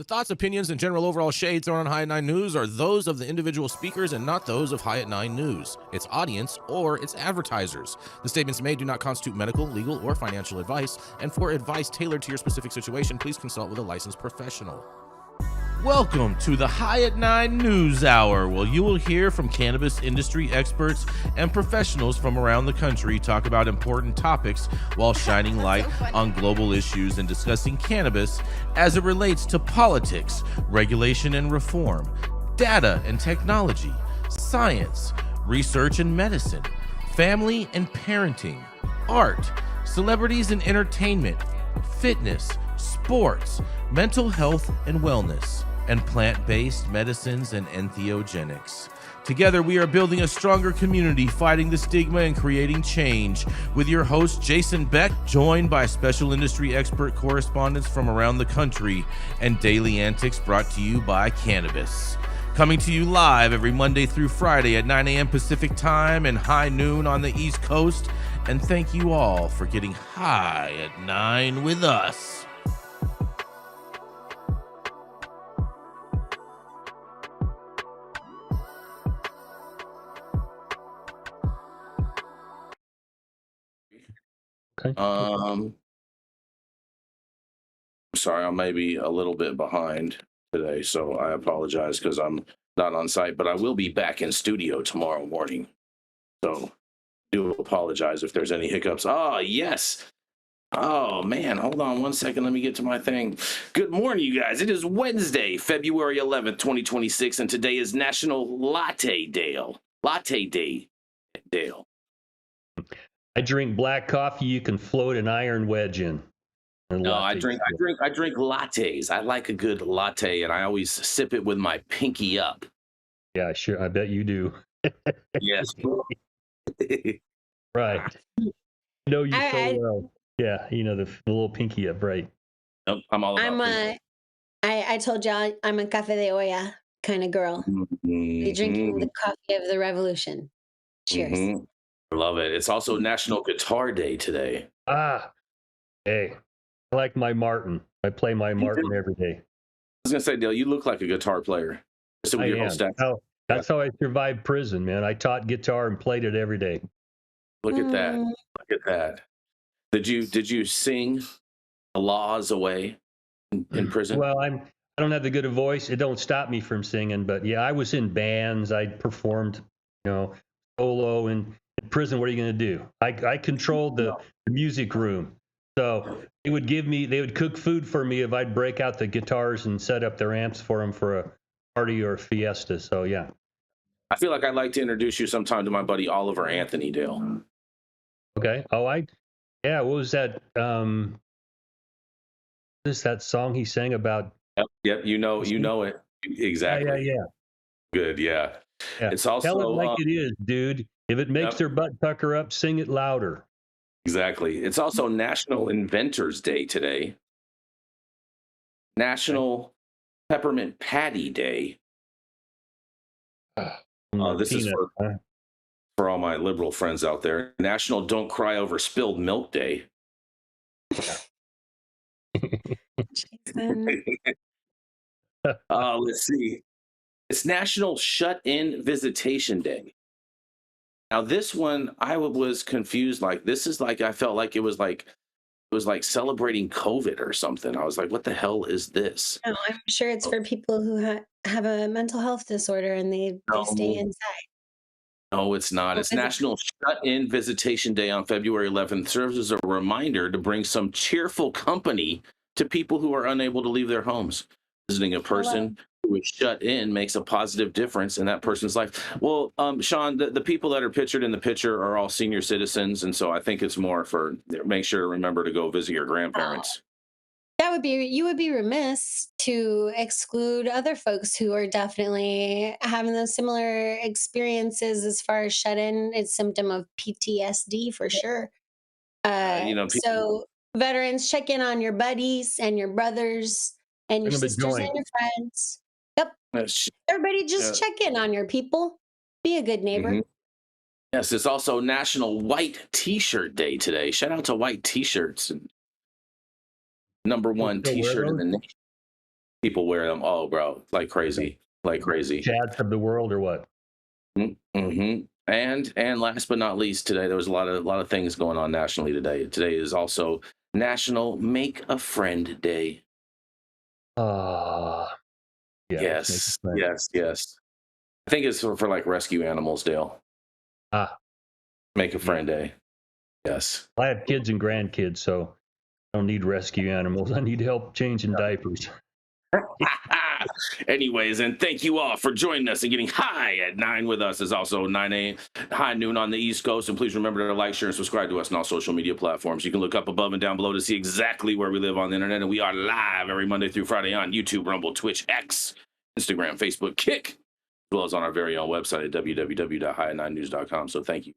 The thoughts, opinions, and general overall shade thrown on High at 9 News are those of the individual speakers and not those of High at 9 News, its audience, or its advertisers. The statements made do not constitute medical, legal, or financial advice, and for advice tailored to your specific situation, please consult with a licensed professional. Welcome to the High at 9 News Hour, where you will hear from cannabis industry experts and professionals from around the country talk about important topics while shining light on global issues and discussing cannabis as it relates to politics, regulation and reform, data and technology, science, research and medicine, family and parenting, art, celebrities and entertainment, fitness, sports, mental health and wellness, and plant-based medicines and entheogenics. Together, we are building a stronger community, fighting the stigma and creating change. With your host, Jason Beck, joined by special industry expert correspondents from around the country, and daily antics brought to you by Cannabis. Coming to you live every Monday through Friday at 9 a.m. Pacific Time and high noon on the East Coast. And thank you all for getting high at 9 with us. Okay. Sorry, I may be a little bit behind today, so I apologize because I'm not on site, but I will be back in studio tomorrow morning. So do apologize if there's any hiccups. Oh, yes. Oh, man, hold on one second. Let me get to my thing. Good morning, you guys. It is Wednesday, February 11th, 2026, and today is National Latte Day. Latte Day. Dale. I drink black coffee you can float an iron wedge in. No, I drink lattes. I like a good latte, and I always sip it with my pinky up. Yeah, sure. I bet you do. Yes. Right. I know you so well. Yeah, you know, the little pinky up, right? Nope, I'm all about I told y'all I'm a cafe de olla kind of girl. You're drinking the coffee of the revolution. Cheers. Mm-hmm. I love it. It's also National Guitar Day today. Ah, hey, I like my Martin. I play my Martin every day. I was going to say, Dale, you look like a guitar player. So I am. That's how I survived prison, man. I taught guitar and played it every day. Look at that. Look at that. Did you sing the laws away in prison? Well, I don't have the good a voice. It don't stop me from singing, but yeah, I was in bands. I performed, solo in prison. What are you going to do? I controlled the music room. So they would cook food for me if I'd break out the guitars and set up their amps for them for a party or a fiesta. So yeah. I feel like I'd like to introduce you sometime to my buddy Oliver Anthony, Dale. Okay. Oh, what was that? What is that song he sang about? Yep. You know it. Exactly. Yeah. Good. Yeah. It's also tell it like it is, dude. If it makes their butt pucker up, sing it louder. Exactly. It's also National Inventors Day today. National Peppermint Patty Day. This is for all my liberal friends out there. National Don't Cry Over Spilled Milk Day. Let's see. It's National Shut-In Visitation Day. Now, this one, I was confused. Like, this is like, I felt like it was like celebrating COVID or something. I was like, what the hell is this? No, I'm sure it's for people who have a mental health disorder and they stay inside. No, it's not. It's National Shut-In Visitation Day on February 11th. Serves as a reminder to bring some cheerful company to people who are unable to leave their homes. Visiting a person who is shut in makes a positive difference in that person's life. Well, Shaun, the people that are pictured in the picture are all senior citizens, and so I think it's more for make sure to remember to go visit your grandparents. You would be remiss to exclude other folks who are definitely having those similar experiences as far as shut in. It's a symptom of PTSD for sure. So veterans, check in on your buddies and your brothers and your sisters and your friends. Yep. Everybody just check in on your people. Be a good neighbor. Mm-hmm. Yes, it's also National White T-Shirt Day today. Shout out to white T-shirts. #1 T-shirt in the nation. people wear them. Oh, bro, like crazy, like crazy. Chads of the world or what? Mm-hmm. And last but not least, today there was a lot of things going on nationally today. Today is also National Make a Friend Day. Yeah. Yes, yes, yes. I think it's for like rescue animals, Dale. Make a Friend Day. Yes. I have kids and grandkids, so I don't need rescue animals. I need help changing diapers. Anyways, and thank you all for joining us and getting high at 9 with us. It's also 9 a.m. high noon on the East Coast. And please remember to like, share, and subscribe to us on all social media platforms. You can look up above and down below to see exactly where we live on the internet. And we are live every Monday through Friday on YouTube, Rumble, Twitch, X, Instagram, Facebook, Kick, as well as on our very own website at www.high9news.com. So thank you.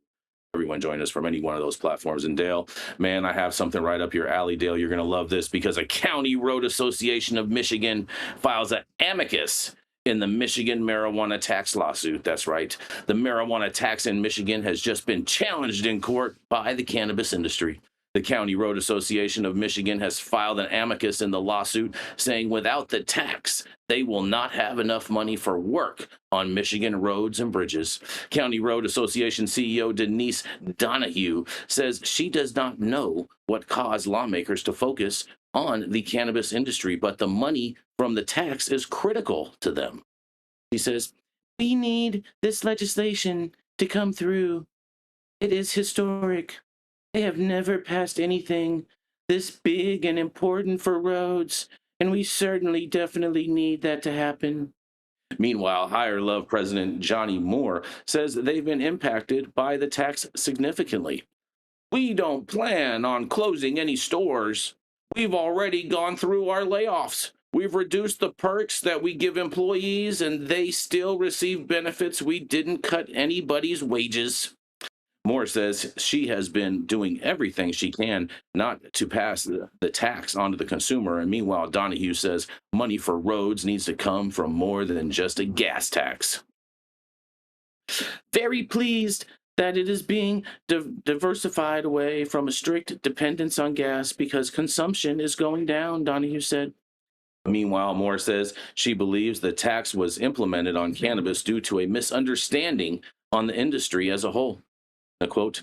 Everyone join us from any one of those platforms. And Dale, man, I have something right up your alley, Dale. You're going to love this because a County Road Association of Michigan files an amicus in the Michigan marijuana tax lawsuit. That's right. The marijuana tax in Michigan has just been challenged in court by the cannabis industry. The County Road Association of Michigan has filed an amicus in the lawsuit saying without the tax, they will not have enough money for work on Michigan roads and bridges. County Road Association CEO Denise Donahue says she does not know what caused lawmakers to focus on the cannabis industry, but the money from the tax is critical to them. She says, "We need this legislation to come through. It is historic. They have never passed anything this big and important for roads, and we certainly definitely need that to happen." Meanwhile, Higher Love President Johnny Moore says they've been impacted by the tax significantly. "We don't plan on closing any stores. We've already gone through our layoffs. We've reduced the perks that we give employees, and they still receive benefits. We didn't cut anybody's wages." Moore says she has been doing everything she can not to pass the tax onto the consumer. And meanwhile, Donahue says money for roads needs to come from more than just a gas tax. "Very pleased that it is being diversified away from a strict dependence on gas because consumption is going down," Donahue said. Meanwhile, Moore says she believes the tax was implemented on cannabis due to a misunderstanding on the industry as a whole. A quote,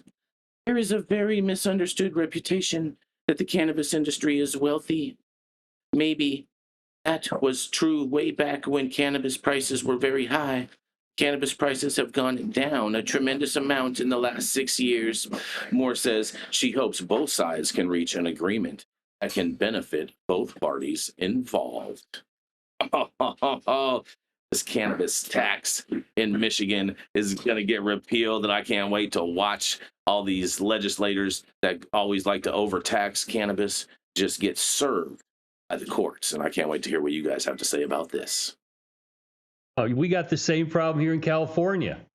"There is a very misunderstood reputation that the cannabis industry is wealthy. Maybe that was true way back when cannabis prices were very high. Cannabis prices have gone down a tremendous amount in the last 6 years." Moore says she hopes both sides can reach an agreement that can benefit both parties involved. This cannabis tax in Michigan is going to get repealed, and I can't wait to watch all these legislators that always like to overtax cannabis just get served by the courts. And I can't wait to hear what you guys have to say about this. We got the same problem here in California.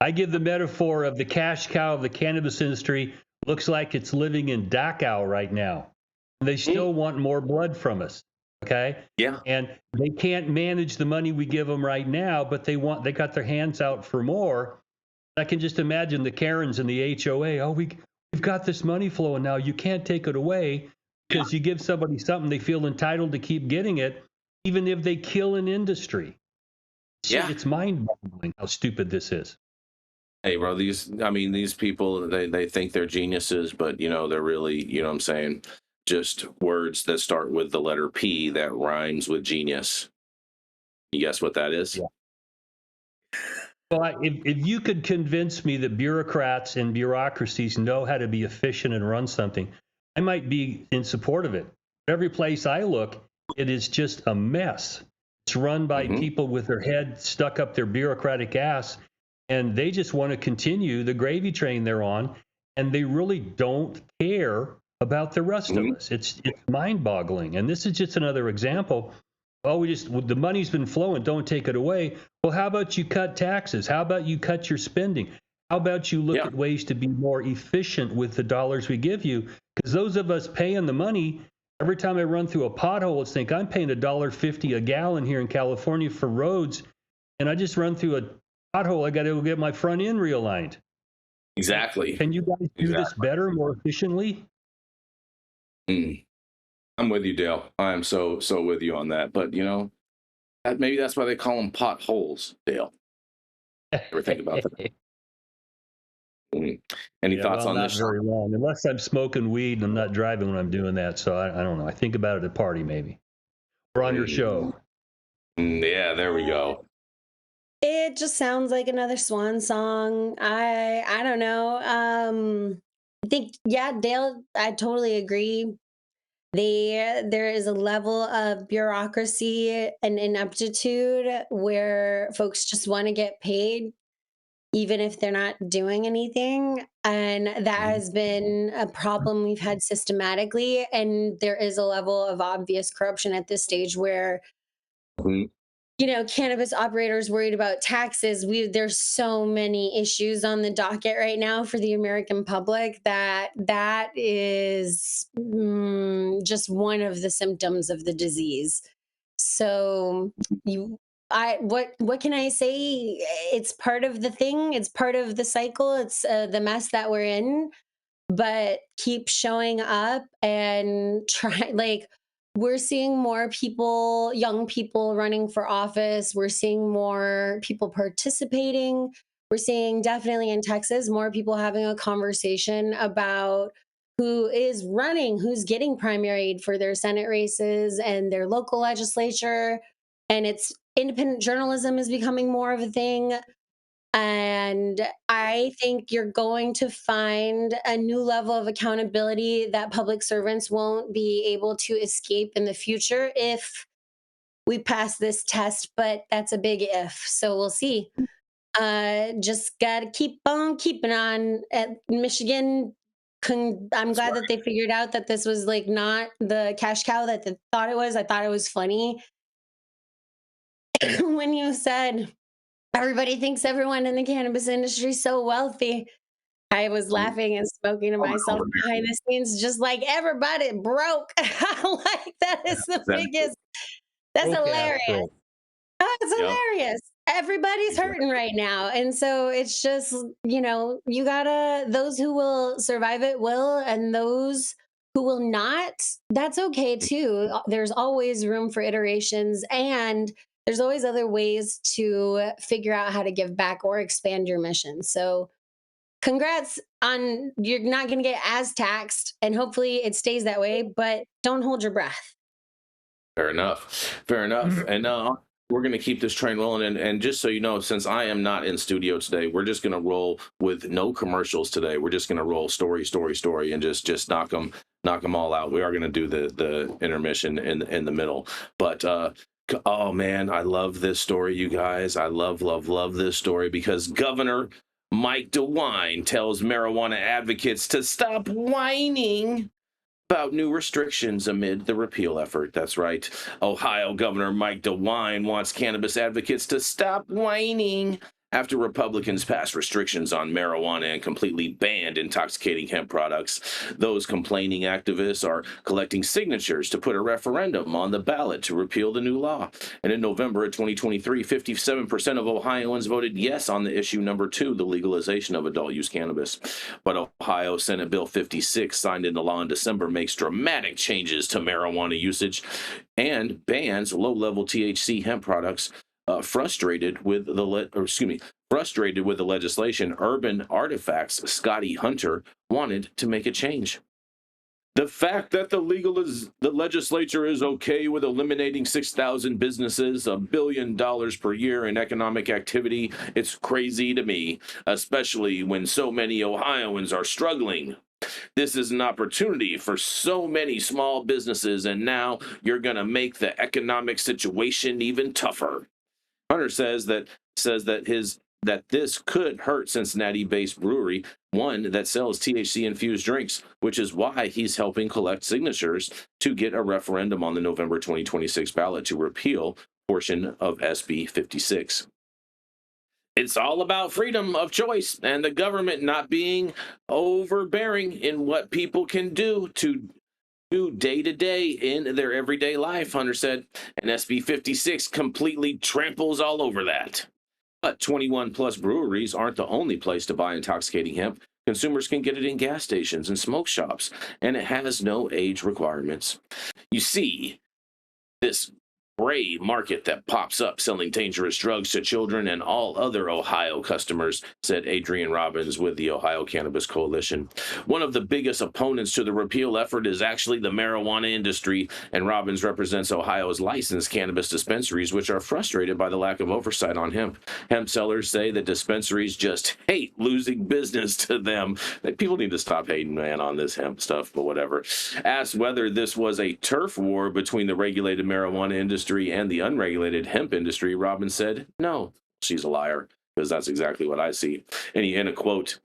I give the metaphor of the cash cow of the cannabis industry. Looks like it's living in Dachau right now. They still want more blood from us. Okay. Yeah. And they can't manage the money we give them right now, but they got their hands out for more. I can just imagine the Karens and the HOA. "Oh, we've got this money flowing now. You can't take it away," because you give somebody something, they feel entitled to keep getting it, even if they kill an industry. Yeah. It's mind-boggling how stupid this is. Hey, bro, these people, they think they're geniuses, but, they're really, what I'm saying, just words that start with the letter P that rhymes with genius. You guess what that is? Yeah. Well, if you could convince me that bureaucrats and bureaucracies know how to be efficient and run something, I might be in support of it. Every place I look, it is just a mess. It's run by people with their head stuck up their bureaucratic ass, and they just want to continue the gravy train they're on, and they really don't care about the rest of us. It's mind-boggling. And this is just another example. Well, the money's been flowing, don't take it away. Well, how about you cut taxes? How about you cut your spending? How about you look at ways to be more efficient with the dollars we give you? Because those of us paying the money, every time I run through a pothole, it's think I'm paying $1.50 a gallon here in California for roads, and I just run through a pothole. I got to go get my front end realigned. Exactly. Can you guys do this better, more efficiently? I'm with you, Dale. I am so with you on that. But maybe that's why they call them potholes, Dale. Ever think about that? Any thoughts on not this? very long, unless I'm smoking weed and I'm not driving when I'm doing that. So I don't know. I think about it at a party maybe, or on your show. Yeah, there we go. It just sounds like another swan song. I don't know. I think, yeah, Dale, I totally agree. There is a level of bureaucracy and ineptitude where folks just want to get paid even if they're not doing anything. And that has been a problem we've had systematically. And there is a level of obvious corruption at this stage where Mhm. cannabis operators worried about taxes. There's so many issues on the docket right now for the American public that is just one of the symptoms of the disease. So what can I say? It's part of the thing. It's part of the cycle. It's the mess that we're in, but keep showing up and try. Like, we're seeing more people, young people running for office. We're seeing more people participating. We're seeing, definitely in Texas, more people having a conversation about who is running, who's getting primaried for their Senate races and their local legislature. And it's independent journalism is becoming more of a thing. And I think you're going to find a new level of accountability that public servants won't be able to escape in the future if we pass this test, but that's a big if. So we'll see. Just got to keep on keeping on at Michigan. I'm That's glad right. that they figured out that this was like not the cash cow that they thought it was. I thought it was funny when you said everybody thinks everyone in the cannabis industry is so wealthy. I was laughing and smoking to myself behind the scenes, just like everybody broke. Like, that is the Exactly. biggest. That's Broke ass hilarious. broke. Oh, it's Yep. hilarious. Everybody's hurting right now. And so it's just, you gotta, those who will survive it will, and those who will not, that's okay too. There's always room for iterations, and there's always other ways to figure out how to give back or expand your mission. So congrats on, you're not going to get as taxed, and hopefully it stays that way, but don't hold your breath. Fair enough. Fair enough. And we're going to keep this train rolling. And just so you know, since I am not in studio today, we're just going to roll with no commercials today. We're just going to roll story, and just knock them all out. We are going to do the intermission in the middle. But oh man, I love this story, you guys. I love this story because Governor Mike DeWine tells marijuana advocates to stop whining about new restrictions amid the repeal effort. That's right. Ohio Governor Mike DeWine wants cannabis advocates to stop whining after Republicans passed restrictions on marijuana and completely banned intoxicating hemp products. Those complaining activists are collecting signatures to put a referendum on the ballot to repeal the new law. And in November of 2023, 57% of Ohioans voted yes on the issue number 2, the legalization of adult use cannabis. But Ohio Senate Bill 56, signed into law in December, makes dramatic changes to marijuana usage and bans low-level THC hemp products. Frustrated with the legislation, Urban Artifacts' Scotty Hunter wanted to make a change. The fact that the legislature is okay with eliminating 6,000 businesses, $1 billion per year in economic activity, it's crazy to me, especially when so many Ohioans are struggling. This is an opportunity for so many small businesses, and now you're going to make the economic situation even tougher. Hunter says that this could hurt Cincinnati-based brewery, one that sells THC-infused drinks, which is why he's helping collect signatures to get a referendum on the November 2026 ballot to repeal portion of SB 56. It's all about freedom of choice and the government not being overbearing in what people can do day to day in their everyday life, Hunter said, and SB 56 completely tramples all over that. But 21 plus breweries aren't the only place to buy intoxicating hemp. Consumers can get it in gas stations and smoke shops, and it has no age requirements. You see, this gray market that pops up selling dangerous drugs to children and all other Ohio customers, said Adrian Robbins with the Ohio Cannabis Coalition. One of the biggest opponents to the repeal effort is actually the marijuana industry, and Robbins represents Ohio's licensed cannabis dispensaries, which are frustrated by the lack of oversight on hemp. Hemp sellers say that dispensaries just hate losing business to them. People need to stop hating, man, on this hemp stuff, but whatever. Asked whether this was a turf war between the regulated marijuana industry and the unregulated hemp industry, Robbins said, no, she's a liar, because that's exactly what I see. And he, in a quote,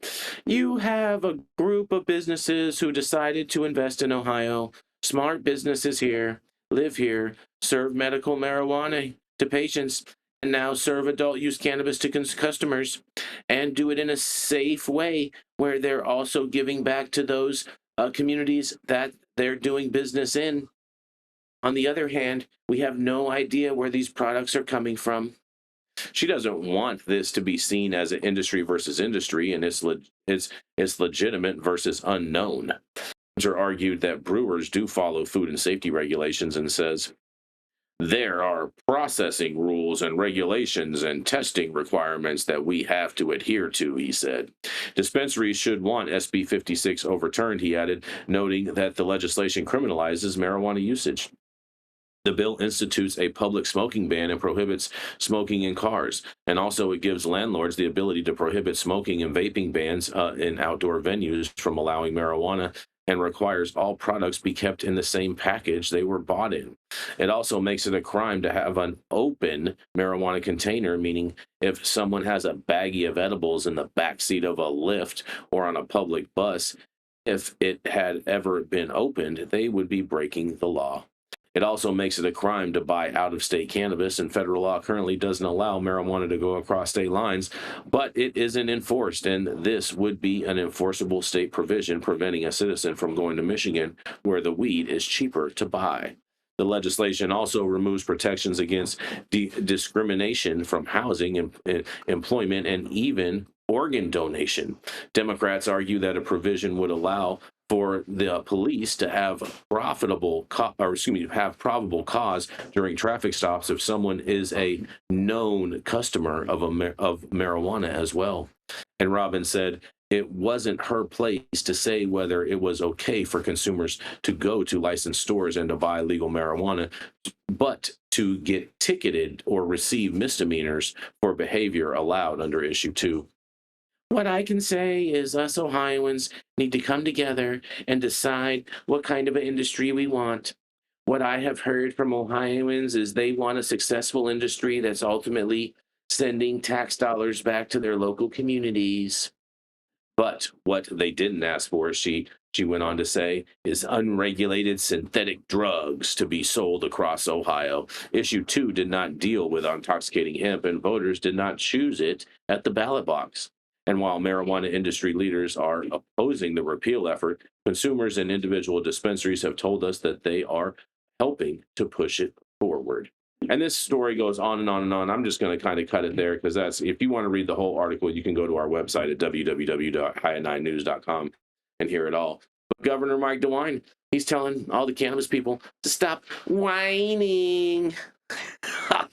you have a group of businesses who decided to invest in Ohio, smart businesses here, live here, serve medical marijuana to patients, and now serve adult use cannabis to customers, and do it in a safe way where they're also giving back to those communities that they're doing business in. On the other hand, we have no idea where these products are coming from. She doesn't want this to be seen as an industry versus industry, and it's legitimate versus unknown. Roger argued that brewers do follow food and safety regulations and says, there are processing rules and regulations and testing requirements that we have to adhere to, he said. Dispensaries should want SB 56 overturned, he added, noting that the legislation criminalizes marijuana usage. The bill institutes a public smoking ban and prohibits smoking in cars. And also it gives landlords the ability to prohibit smoking and vaping bans in outdoor venues from allowing marijuana, and requires all products be kept in the same package they were bought in. It also makes it a crime to have an open marijuana container, meaning if someone has a baggie of edibles in the backseat of a Lyft or on a public bus, if it had ever been opened, they would be breaking the law. It also makes it a crime to buy out-of-state cannabis, and federal law currently doesn't allow marijuana to go across state lines, but it isn't enforced, and this would be an enforceable state provision preventing a citizen from going to Michigan, where the weed is cheaper to buy. The legislation also removes protections against discrimination from housing, employment, and even organ donation. Democrats argue that a provision would allow for the police to have probable cause during traffic stops if someone is a known customer of marijuana as well. And Robbins said it wasn't her place to say whether it was okay for consumers to go to licensed stores and to buy legal marijuana, but to get ticketed or receive misdemeanors for behavior allowed under Issue 2. What I can say is us Ohioans need to come together and decide what kind of an industry we want. What I have heard from Ohioans is they want a successful industry that's ultimately sending tax dollars back to their local communities. But what they didn't ask for, she went on to say, is unregulated synthetic drugs to be sold across Ohio. Issue 2 did not deal with intoxicating hemp, and voters did not choose it at the ballot box. And while marijuana industry leaders are opposing the repeal effort, consumers and individual dispensaries have told us that they are helping to push it forward. And this story goes on and on and on. I'm just going to kind of cut it there because that's, if you want to read the whole article, you can go to our website at www.high9news.com and hear it all. But Governor Mike DeWine, he's telling all the cannabis people to stop whining.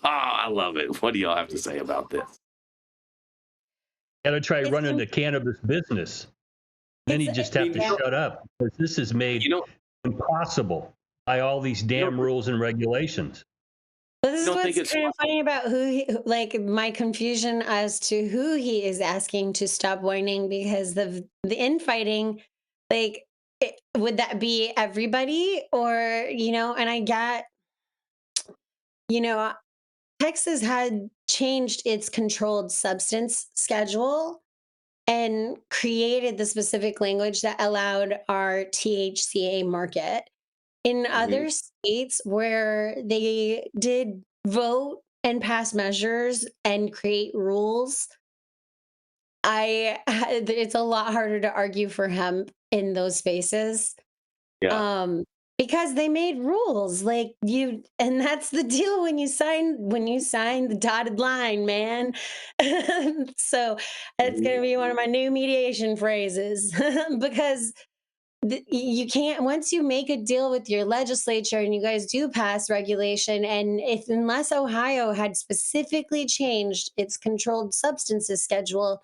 I love it. What do y'all have to say about this? Got to try running the cannabis business. Then you just have to shut up, because this is made impossible by all these damn rules and regulations. This is what's kind of funny about like my confusion as to who he is asking to stop whining, because the infighting, like, would that be everybody, or and I get, Texas had changed its controlled substance schedule and created the specific language that allowed our THCA market. In other states where they did vote and pass measures and create rules, it's a lot harder to argue for hemp in those spaces. Yeah. Because they made rules, like you, and that's the deal when you sign the dotted line, man. So it's going to be one of my new mediation phrases because you can't, once you make a deal with your legislature and you guys do pass regulation, and if unless Ohio had specifically changed its controlled substances schedule,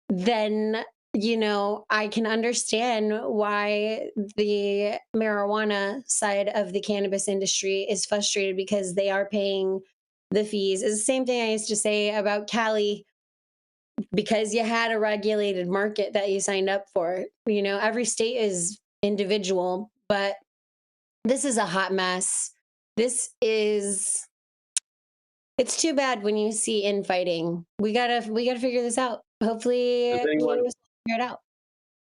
then I can understand why the marijuana side of the cannabis industry is frustrated because they are paying the fees. It's the same thing I used to say about Cali, because you had a regulated market that you signed up for. Every state is individual, but this is a hot mess. It's too bad when you see infighting. We gotta figure this out. Hopefully, Does anyone cannabis will figure it out.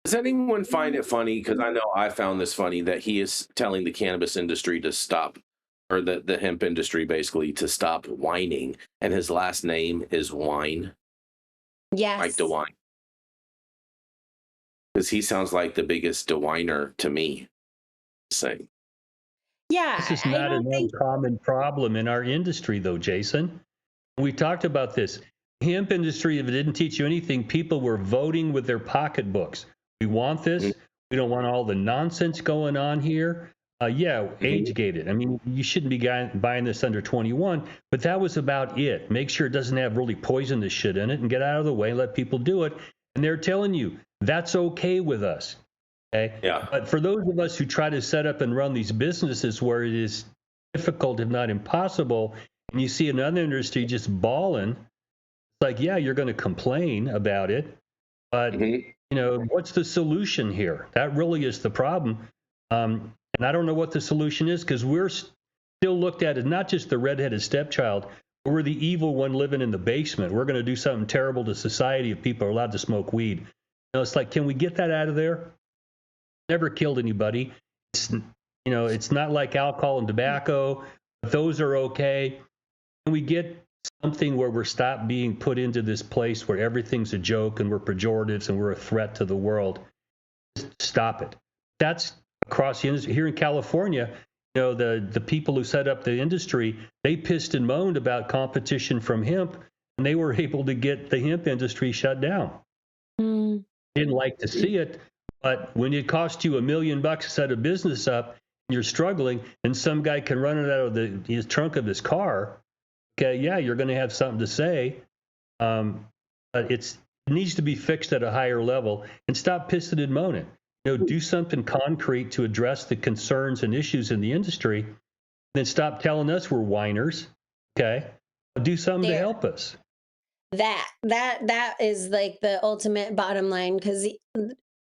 does anyone find it funny? Because I know I found this funny that he is telling the cannabis industry to stop, or the hemp industry basically to stop whining, and his last name is Wine, like Yes. DeWine, because he sounds like the biggest DeWiner to me. Saying Yeah, This is I not don't an think. uncommon problem in our industry, though, Jason. We talked about this. Hemp industry, if it didn't teach you anything, people were voting with their pocketbooks. We want this. We don't want all the nonsense going on here. Yeah, age gated. I mean, you shouldn't be buying this under 21, but that was about it. Make sure it doesn't have really poisonous shit in it and get out of the way, let people do it. And they're telling you that's okay with us. Okay. Yeah. But for those of us who try to set up and run these businesses where it is difficult, if not impossible, and you see another industry just balling, it's like, yeah, you're going to complain about it, but what's the solution here? That really is the problem. And I don't know what the solution is, because we're still looked at as not just the redheaded stepchild, but we're the evil one living in the basement. We're going to do something terrible to society if people are allowed to smoke weed. It's like, can we get that out of there? Never killed anybody. It's not like alcohol and tobacco. Those are okay. Can we get something where we're stopped being put into this place where everything's a joke and we're pejoratives and we're a threat to the world? Just stop it. That's across the industry. Here in California, the people who set up the industry, they pissed and moaned about competition from hemp, and they were able to get the hemp industry shut down. Didn't like to see it, but when it costs you $1 million to set a business up, and you're struggling, and some guy can run it out of the trunk of his car, okay, yeah, you're going to have something to say. But it needs to be fixed at a higher level, and stop pissing and moaning. Do something concrete to address the concerns and issues in the industry, then stop telling us we're whiners. Okay, do something to help us. That is like the ultimate bottom line, because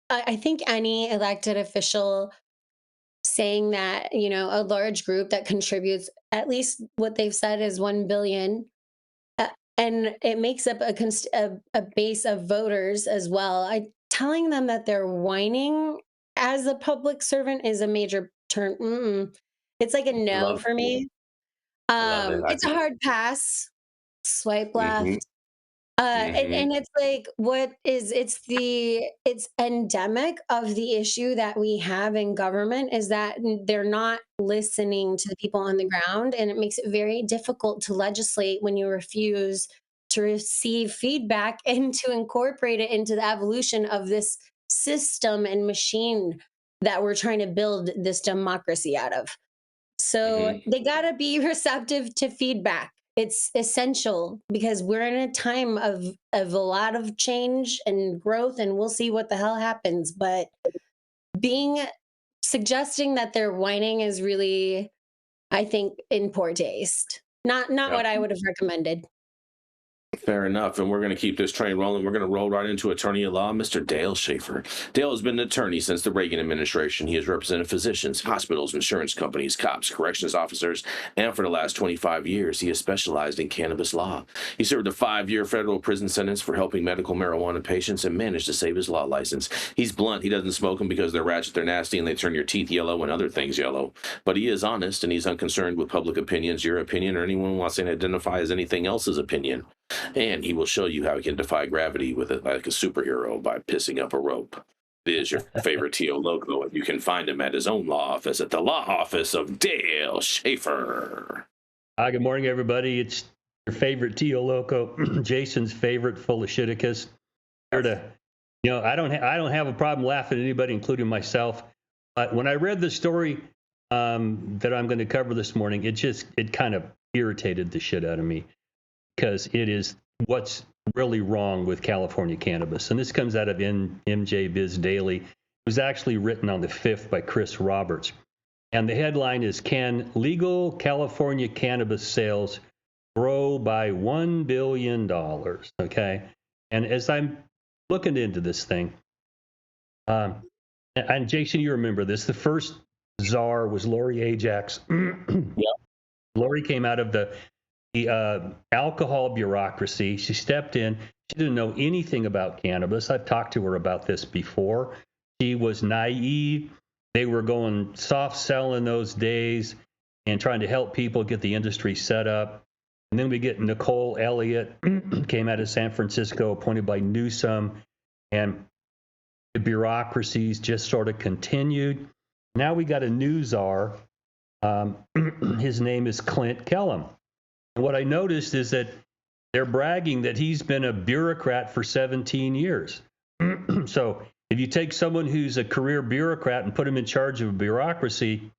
I think any elected official saying that, a large group that contributes at least what they've said is 1 billion, and it makes up a base of voters as well. Telling them that they're whining as a public servant is a major turn. It's like a no for me. I love it. I It's a think. hard pass. Swipe left. And it's like, it's endemic of the issue that we have in government, is that they're not listening to the people on the ground. And it makes it very difficult to legislate when you refuse to receive feedback and to incorporate it into the evolution of this system and machine that we're trying to build this democracy out of. So they got to be receptive to feedback. It's essential, because we're in a time of a lot of change and growth, and we'll see what the hell happens. But suggesting that they're whining is really, I think, in poor taste. Not what I would have recommended. Fair enough. And we're going to keep this train rolling. We're going to roll right into attorney at law, Mr. Dale Schafer. Dale has been an attorney since the Reagan administration. He has represented physicians, hospitals, insurance companies, cops, corrections officers, and for the last 25 years, he has specialized in cannabis law. He served a 5-year federal prison sentence for helping medical marijuana patients and managed to save his law license. He's blunt. He doesn't smoke them because they're ratchet, they're nasty, and they turn your teeth yellow and other things yellow. But he is honest, and he's unconcerned with public opinions, your opinion, or anyone who wants to identify as anything else's opinion. And he will show you how he can defy gravity with it like a superhero by pissing up a rope. is your favorite TO loco, and you can find him at his own law office at the law office of Dale Schafer. Hi, good morning, everybody. It's your favorite TO loco, Jason's favorite full of shiticus. Here to, I don't have a problem laughing at anybody, including myself. But when I read the story that I'm going to cover this morning, it kind of irritated the shit out of me, because it is what's really wrong with California cannabis. And this comes out of MJ Biz Daily. It was actually written on the 5th by Chris Roberts. And the headline is, "Can legal California cannabis sales grow by $1 billion?" Okay. And as I'm looking into this thing, and Jason, you remember this, the first czar was Lori Ajax. Yeah. Lori came out of the alcohol bureaucracy. She stepped in. She didn't know anything about cannabis. I've talked to her about this before. She was naive. They were going soft sell in those days and trying to help people get the industry set up. And then we get Nicole Elliott, came out of San Francisco, appointed by Newsom, and the bureaucracies just sort of continued. Now we got a new czar. His name is Clint Kellum. And what I noticed is that they're bragging that he's been a bureaucrat for 17 years. So if you take someone who's a career bureaucrat and put him in charge of a bureaucracy,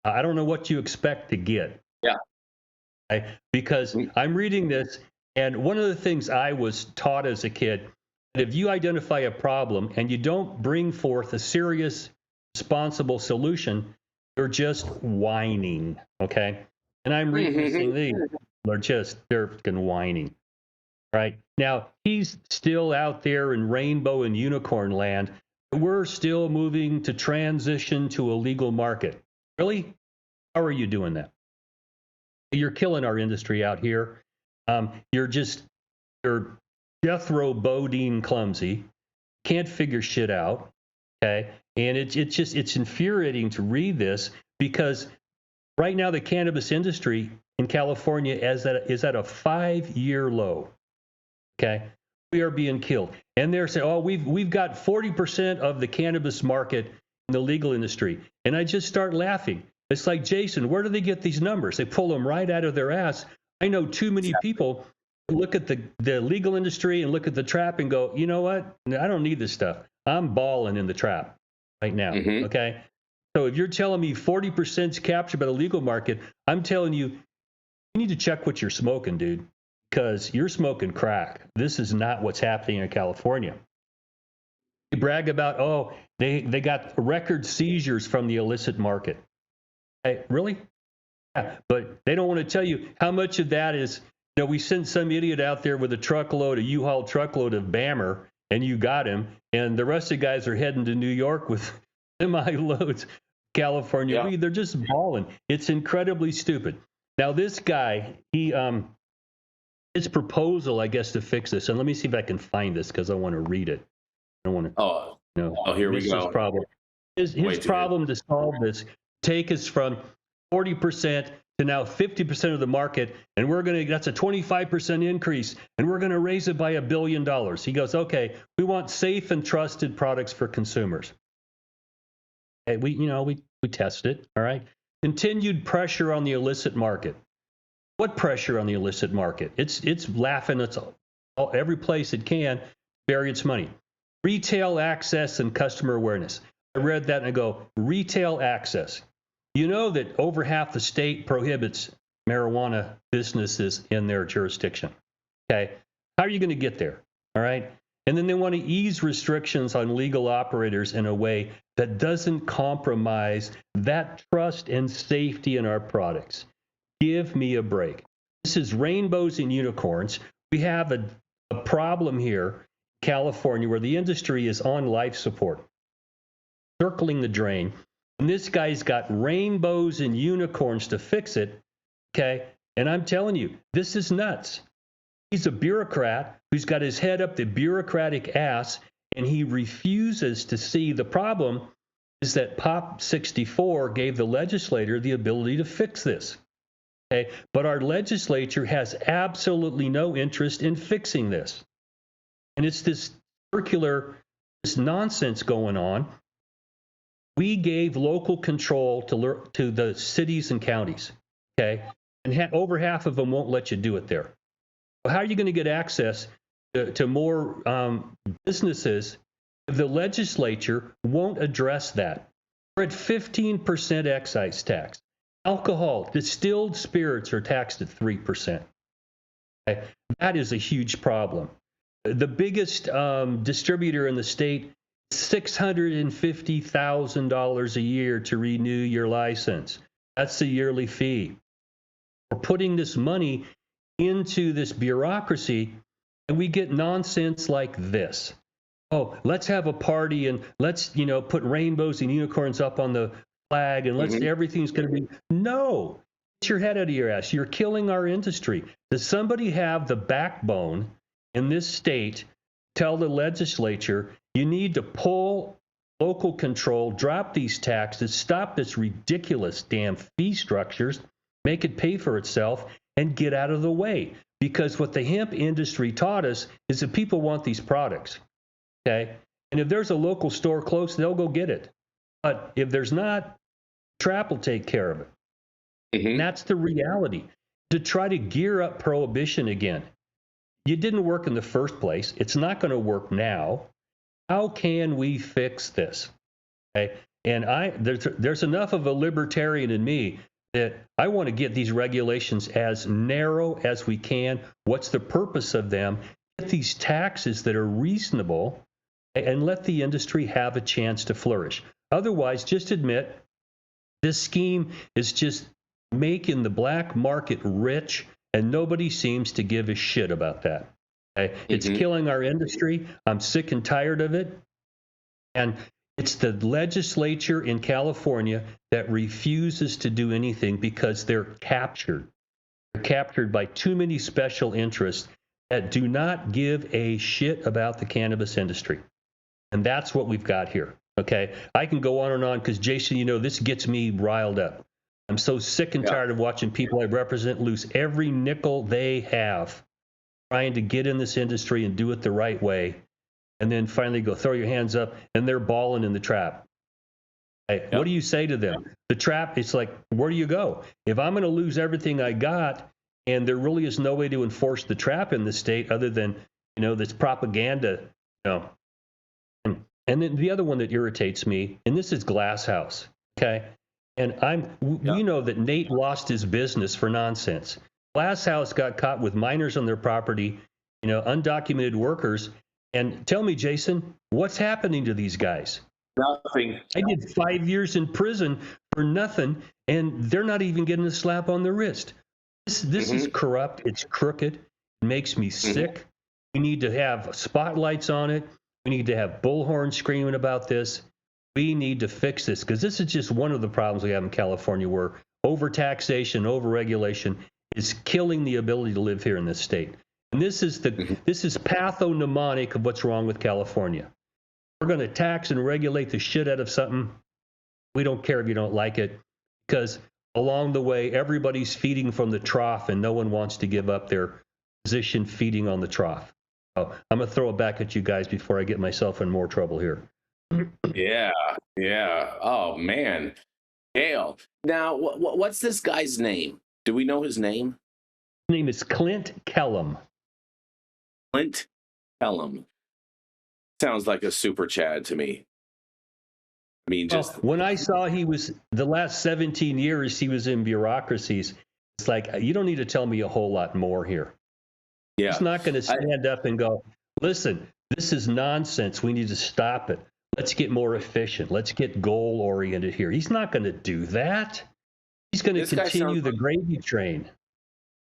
I don't know what you expect to get. Yeah. Because I'm reading this, and one of the things I was taught as a kid, if you identify a problem and you don't bring forth a serious, responsible solution, you're just whining, okay? And I'm reading this thing, they're freaking whining, right? Now, he's still out there in rainbow and unicorn land. We're still moving to transition to a legal market. Really? How are you doing that? You're killing our industry out here. You're Jethro Bodine clumsy, can't figure shit out, okay? And it's infuriating to read this, because right now the cannabis industry in California is at a 5-year low, okay? We are being killed. And they're saying, oh, we've got 40% of the cannabis market in the legal industry. And I just start laughing. It's like, Jason, where do they get these numbers? They pull them right out of their ass. I know too many people who look at the legal industry and look at the trap and go, you know what? I don't need this stuff. I'm balling in the trap right now, okay? So if you're telling me 40% is captured by the legal market, I'm telling you, you need to check what you're smoking, dude, because you're smoking crack. This is not what's happening in California. You brag about, oh, they got record seizures from the illicit market. Hey, really? Yeah, but they don't want to tell you how much of that is, we sent some idiot out there with a U-Haul truckload of Bammer, and you got him, and the rest of the guys are heading to New York with semi-loads, California weed. They're just balling. It's incredibly stupid. Now, this guy, his proposal, I guess, to fix this, and let me see if I can find this, because I want to read it. I don't want to, here we go. His problem to solve this, take us from 40% to now 50% of the market, and that's a 25% increase, and we're going to raise it by $1 billion. He goes, okay, we want safe and trusted products for consumers. Okay, we tested it, all right? Continued pressure on the illicit market. What pressure on the illicit market? It's laughing at every place it can, bury its money. Retail access and customer awareness. I read that and I go, retail access. You know that over half the state prohibits marijuana businesses in their jurisdiction. Okay, how are you going to get there? All right. And then they want to ease restrictions on legal operators in a way that doesn't compromise that trust and safety in our products. Give me a break. This is rainbows and unicorns. We have a problem here, California, where the industry is on life support, circling the drain. And this guy's got rainbows and unicorns to fix it, okay? And I'm telling you, this is nuts. He's a bureaucrat who's got his head up the bureaucratic ass, and he refuses to see the problem is that Prop 64 gave the legislator the ability to fix this, okay? But our legislature has absolutely no interest in fixing this. And it's this circular this nonsense going on. We gave local control to the cities and counties, okay? And over half of them won't let you do it there. Well, how are you going to get access to more businesses if the legislature won't address that? We're at 15% excise tax. Alcohol, distilled spirits are taxed at 3%. Okay? That is a huge problem. The biggest distributor in the state, $650,000 a year to renew your license. That's the yearly fee. We're putting this money into this bureaucracy, and we get nonsense like this. Oh, let's have a party and let's, put rainbows and unicorns up on the flag and everything's going to be. No, get your head out of your ass. You're killing our industry. Does somebody have the backbone in this state tell the legislature you need to pull local control, drop these taxes, stop this ridiculous damn fee structures, make it pay for itself, and get out of the way? Because what the hemp industry taught us is that people want these products, okay? And if there's a local store close, they'll go get it. But if there's not, Trap will take care of it. And that's the reality. To try to gear up prohibition again, it didn't work in the first place. It's not going to work now. How can we fix this? Okay? And there's enough of a libertarian in me that I want to get these regulations as narrow as we can. What's the purpose of them? Get these taxes that are reasonable and let the industry have a chance to flourish. Otherwise, just admit this scheme is just making the black market rich, and nobody seems to give a shit about that. Okay? It's killing our industry. I'm sick and tired of it. And it's the legislature in California that refuses to do anything because they're captured. They're captured by too many special interests that do not give a shit about the cannabis industry. And that's what we've got here. Okay? I can go on and on because, Jason, this gets me riled up. I'm so sick and tired of watching people I represent lose every nickel they have trying to get in this industry and do it the right way, and then finally go throw your hands up, and they're balling in the trap. Hey, what do you say to them? The trap, it's like, where do you go? If I'm going to lose everything I got, and there really is no way to enforce the trap in the state other than, this propaganda, And then the other one that irritates me, and this is Glass House, okay? And we know that Nate lost his business for nonsense. Glass House got caught with minors on their property, undocumented workers. And tell me, Jason, what's happening to these guys? Nothing. I did 5 years in prison for nothing, and they're not even getting a slap on the wrist. This is corrupt. It's crooked. It makes me sick. We need to have spotlights on it. We need to have bullhorns screaming about this. We need to fix this because this is just one of the problems we have in California where overtaxation, overregulation is killing the ability to live here in this state. And this is pathognomonic of what's wrong with California. We're going to tax and regulate the shit out of something. We don't care if you don't like it because along the way, everybody's feeding from the trough and no one wants to give up their position feeding on the trough. So I'm going to throw it back at you guys before I get myself in more trouble here. Yeah. Oh, man. Gail. Now, what's this guy's name? Do we know his name? His name is Clint Kellum. Clint Kellum. Sounds like a super Chad to me. I mean, just when I saw he was the last 17 years he was in bureaucracies, it's like, you don't need to tell me a whole lot more here. Yeah. He's not going to stand up and go, listen, this is nonsense. We need to stop it. Let's get more efficient. Let's get goal oriented here. He's not going to do that. He's going to continue the gravy train.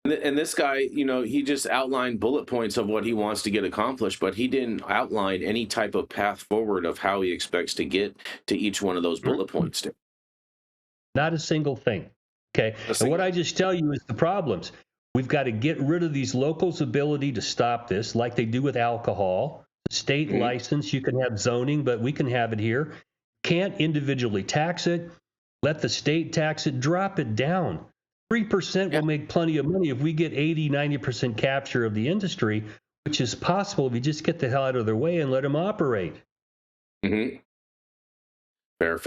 And this guy, he just outlined bullet points of what he wants to get accomplished, but he didn't outline any type of path forward of how he expects to get to each one of those bullet points. Not a single thing. Okay. And what I just tell you is the problems. We've got to get rid of these locals' ability to stop this, like they do with alcohol. State license, you can have zoning, but we can have it here. Can't individually tax it. Let the state tax it. Drop it down. 3% will make plenty of money if we get 80, 90% capture of the industry, which is possible if you just get the hell out of their way and let them operate. Mm-hmm. Fair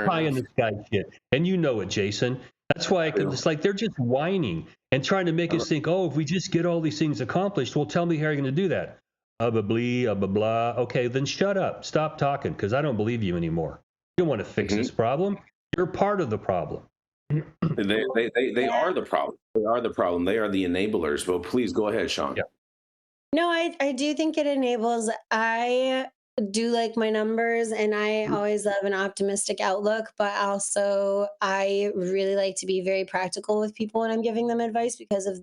Pie in enough. the sky shit. And you know it, Jason. That's why it's like they're just whining and trying to make us think, oh, if we just get all these things accomplished, well, tell me how you're going to do that. Blah, blah, blah. Okay, then shut up. Stop talking, because I don't believe you anymore. You don't want to fix this problem. You're part of the problem. They are the problem. They are the problem. They are the enablers. But please go ahead, Shaun. Yeah. No, I do think it enables. I do like my numbers, and I always love an optimistic outlook, but also I really like to be very practical with people when I'm giving them advice because of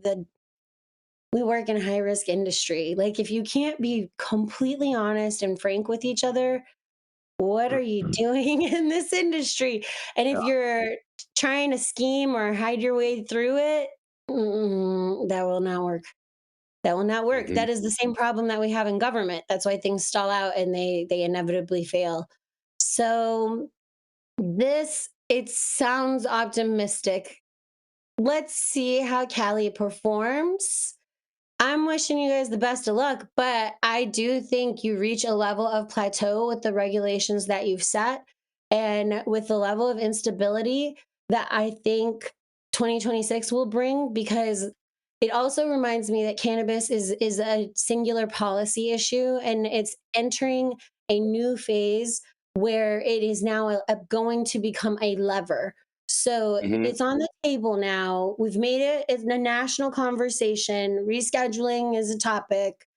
we work in high risk industry. Like, if you can't be completely honest and frank with each other, what are you doing in this industry? And if Yeah. you're trying to scheme or hide your way through it, that will not work. That will not work. Mhm. That is the same problem that we have in government. That's why things stall out and they inevitably fail. So it sounds optimistic. Let's see how Cali performs. I'm wishing you guys the best of luck, but I do think you reach a level of plateau with the regulations that you've set and with the level of instability that I think 2026 will bring, because it also reminds me that cannabis is a singular policy issue, and it's entering a new phase where it is now going to become a lever. So Mhm. it's on the table now. We've made it a national conversation. Rescheduling is a topic,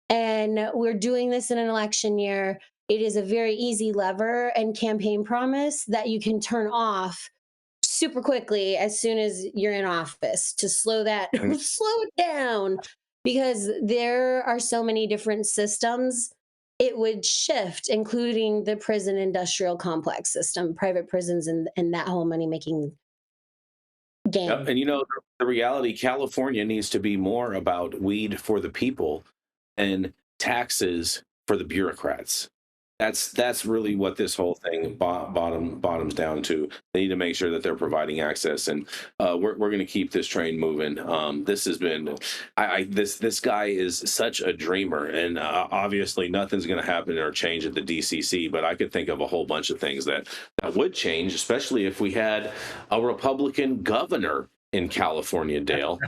and we're doing this in an election year. It is a very easy lever and campaign promise that you can turn off super quickly as soon as you're in office to slow that Mhm. slow it down, because there are so many different systems it would shift, including the prison industrial complex system, private prisons, and that whole money making Yep. game. And the reality, California needs to be more about weed for the people and taxes for the bureaucrats. That's really what this whole thing bottoms down to. They need to make sure that they're providing access, and we're going to keep this train moving. This has been, this guy is such a dreamer, and obviously nothing's going to happen or change at the DCC. But I could think of a whole bunch of things that would change, especially if we had a Republican governor in California, Dale.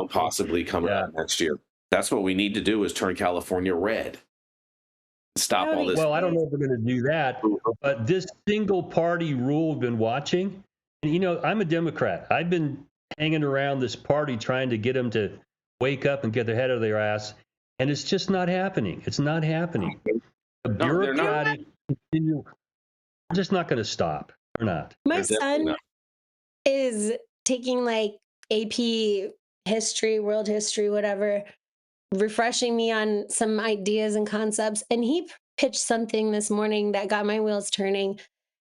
Possibly coming up next year. That's what we need to do, is turn California red. Stop all this. Well, I don't know if we're going to do that, but this single party rule we've been watching, and I'm a Democrat. I've been hanging around this party trying to get them to wake up and get their head out of their ass, and it's just not happening. It's not happening. The No, they're not. bureaucratic, we're just not going to stop. We're not. My They're definitely son not. is taking like AP history, world history, whatever, refreshing me on some ideas and concepts. And he pitched something this morning that got my wheels turning.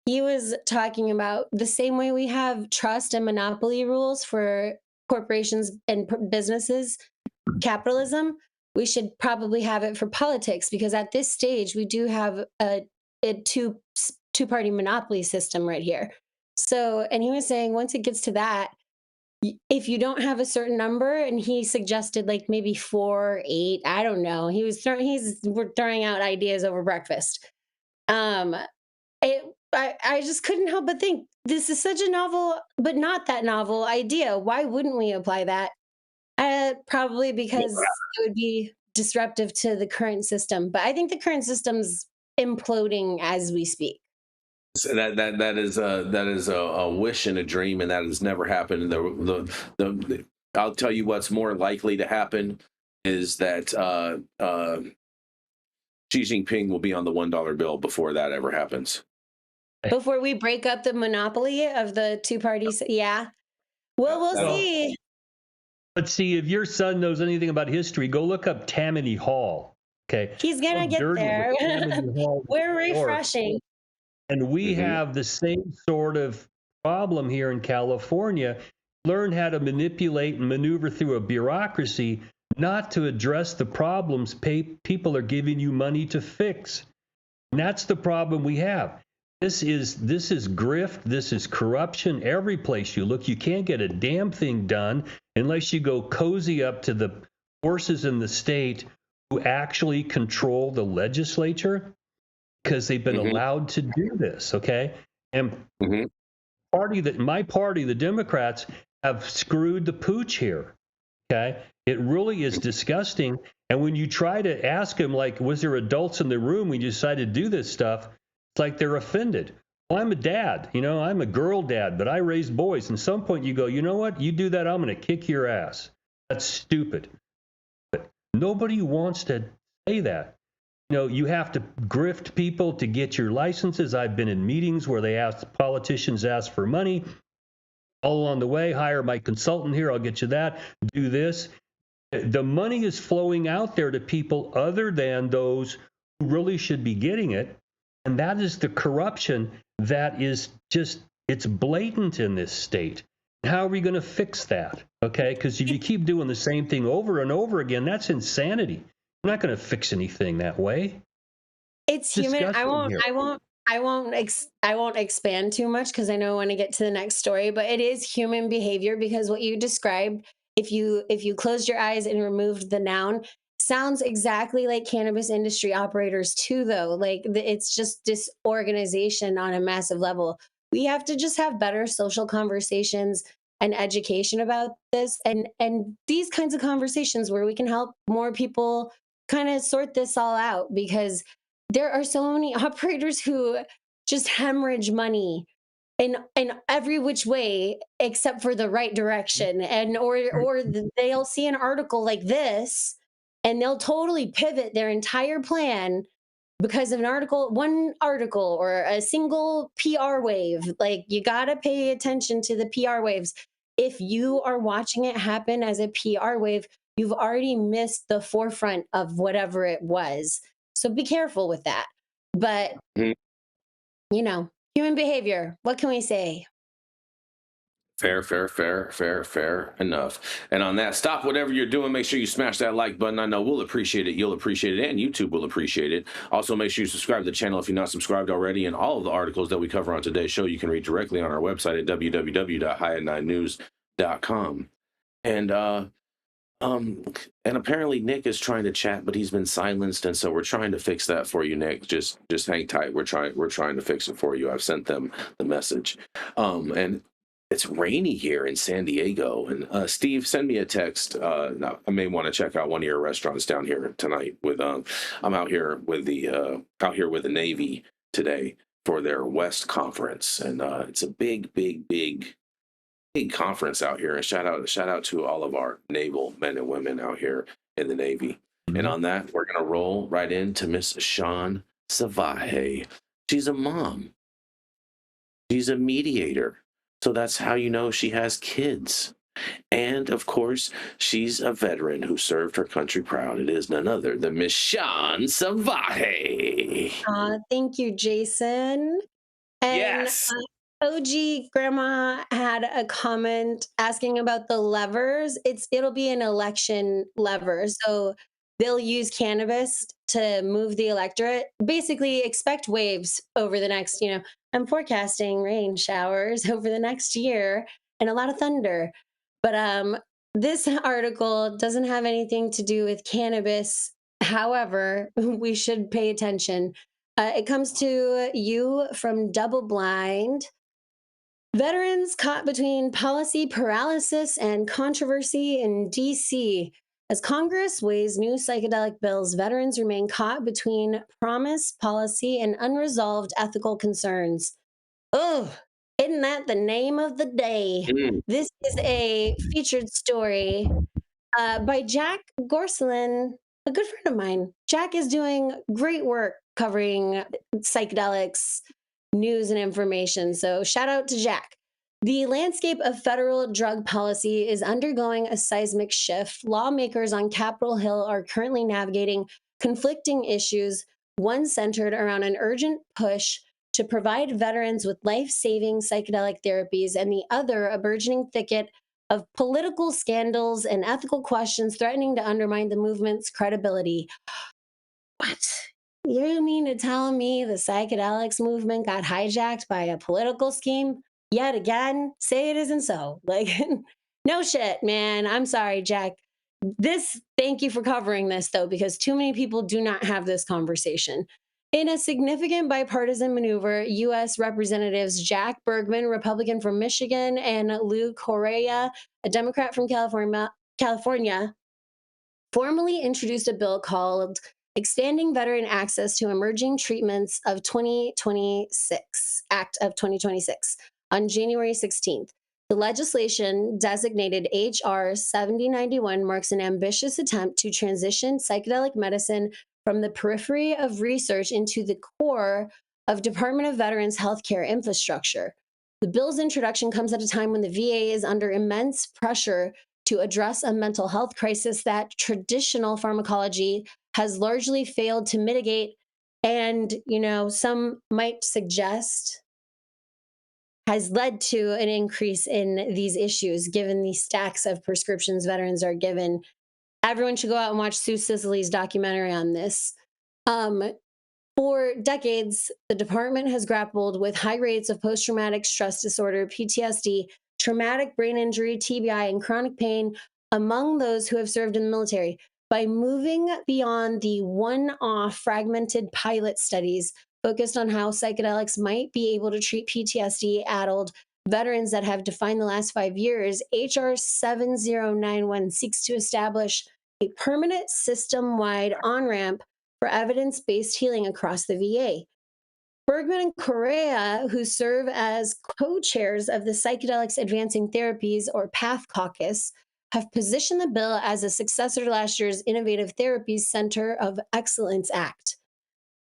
He was talking about the same way we have trust and monopoly rules for corporations and businesses, capitalism, we should probably have it for politics, because at this stage we do have a two-party monopoly system right here. So, and he was saying once it gets to that, if you don't have a certain number, and he suggested like maybe 4, 8, I don't know. We're throwing out ideas over breakfast. Um, I just couldn't help but think this is such a novel, but not that novel idea. Why wouldn't we apply that? Probably because it would be disruptive to the current system. But I think the current system's imploding as we speak. So that is a wish and a dream, and that has never happened. I'll tell you what's more likely to happen is that Xi Jinping will be on the $1 bill before that ever happens. Before we break up the monopoly of the two parties, yeah. Well, we'll see. Let's see, if your son knows anything about history, go look up Tammany Hall. Okay. He's gonna How get dirty there. was Tammany Hall We're before? refreshing. And we have the same sort of problem here in California. Learn how to manipulate and maneuver through a bureaucracy, not to address the problems people are giving you money to fix. And that's the problem we have. This is grift. This is corruption. Every place you look, you can't get a damn thing done unless you go cozy up to the forces in the state who actually control the legislature. because they've been Mhm. allowed to do this. Okay, and Mhm. my party, the Democrats, have screwed the pooch here. Okay, it really is disgusting. And when you try to ask them, like, was there adults in the room when you decided to do this stuff? It's like they're offended. Well, I'm a dad, I'm a girl dad, but I raised boys. And at some point you go, you know what? You do that, I'm going to kick your ass. That's stupid. But nobody wants to say that. You have to grift people to get your licenses. I've been in meetings where politicians ask for money. All along the way, hire my consultant here, I'll get you that, do this. The money is flowing out there to people other than those who really should be getting it. And that is the corruption that is just, it's blatant in this state. How are we going to fix that? Okay, because if you keep doing the same thing over and over again, that's insanity. You're not going to fix anything that way. It's human. I Disgusting won't. here. I won't expand too much because I know I want to get to the next story. But it is human behavior because what you described, if you closed your eyes and removed the noun, sounds exactly like cannabis industry operators too. Though, like it's just disorganization on a massive level. We have to just have better social conversations and education about this, and these kinds of conversations where we can help more people kind of sort this all out because there are so many operators who just hemorrhage money in every which way except for the right direction, and they'll see an article like this and they'll totally pivot their entire plan because of one article or a single PR wave. Like, you got to pay attention to the PR waves. If you are watching it happen as a PR wave, you've already missed the forefront of whatever it was. So be careful with that. But, Mhm. human behavior, what can we say? Fair enough. And on that, stop whatever you're doing. Make sure you smash that like button. I know we'll appreciate it. You'll appreciate it, and YouTube will appreciate it. Also, make sure you subscribe to the channel if you're not subscribed already. And all of the articles that we cover on today's show, you can read directly on our website at www.high9news.com. And and apparently Nick is trying to chat, but he's been silenced, and so we're trying to fix that for you, Nick. Just hang tight. We're trying to fix it for you. I've sent them the message. And it's rainy here in San Diego. And Steve, send me a text. Now, I may want to check out one of your restaurants down here tonight. I'm out here with the Navy today for their West Conference, and it's a big conference out here. And shout out to all of our naval men and women out here in the Navy. And on that, we're gonna roll right into Miss Shaun Salvaje. She's a mom. She's a mediator. So that's how you know she has kids. And of course, she's a veteran who served her country proud. It is none other than Miss Shaun Salvaje. Thank you, Jason. And Yes. OG Grandma had a comment asking about the levers. It'll be an election lever. So they'll use cannabis to move the electorate. Basically, expect waves over the next, I'm forecasting rain showers over the next year and a lot of thunder. But this article doesn't have anything to do with cannabis. However, we should pay attention. It comes to you from Double Blind. Veterans caught between policy paralysis and controversy in DC. As Congress weighs new psychedelic bills, veterans remain caught between promise, policy, and unresolved ethical concerns. Oh, isn't that the name of the day? Mm. This is a featured story by Jack Gorselin, a good friend of mine. Jack is doing great work covering psychedelics, news, and information. So shout out to Jack. The landscape of federal drug policy is undergoing a seismic shift. Lawmakers on Capitol Hill are currently navigating conflicting issues, one centered around an urgent push to provide veterans with life-saving psychedelic therapies, and the other a burgeoning thicket of political scandals and ethical questions threatening to undermine the movement's credibility. What? You mean to tell me the psychedelics movement got hijacked by a political scheme? Yet again, say it isn't so. Like, no shit, man. I'm sorry, Jack. Thank you for covering this, though, because too many people do not have this conversation. In a significant bipartisan maneuver, U.S. Representatives Jack Bergman, Republican from Michigan, and Lou Correa, a Democrat from California, formally introduced a bill called Expanding Veteran Access to Emerging Treatments of 2026, Act of 2026, on January 16th. The legislation, designated H.R. 7091, marks an ambitious attempt to transition psychedelic medicine from the periphery of research into the core of Department of Veterans healthcare infrastructure. The bill's introduction comes at a time when the VA is under immense pressure to address a mental health crisis that traditional pharmacology has largely failed to mitigate. And, some might suggest has led to an increase in these issues, given the stacks of prescriptions veterans are given. Everyone should go out and watch Sue Sisley's documentary on this. For decades, the department has grappled with high rates of post-traumatic stress disorder, PTSD, traumatic brain injury, TBI, and chronic pain among those who have served in the military. By moving beyond the one-off fragmented pilot studies focused on how psychedelics might be able to treat PTSD-addled veterans that have defined the last 5 years, H.R. 7091 seeks to establish a permanent system-wide on-ramp for evidence-based healing across the VA. Bergman and Correa, who serve as co-chairs of the Psychedelics Advancing Therapies, or PATH Caucus, have positioned the bill as a successor to last year's Innovative Therapies Center of Excellence Act.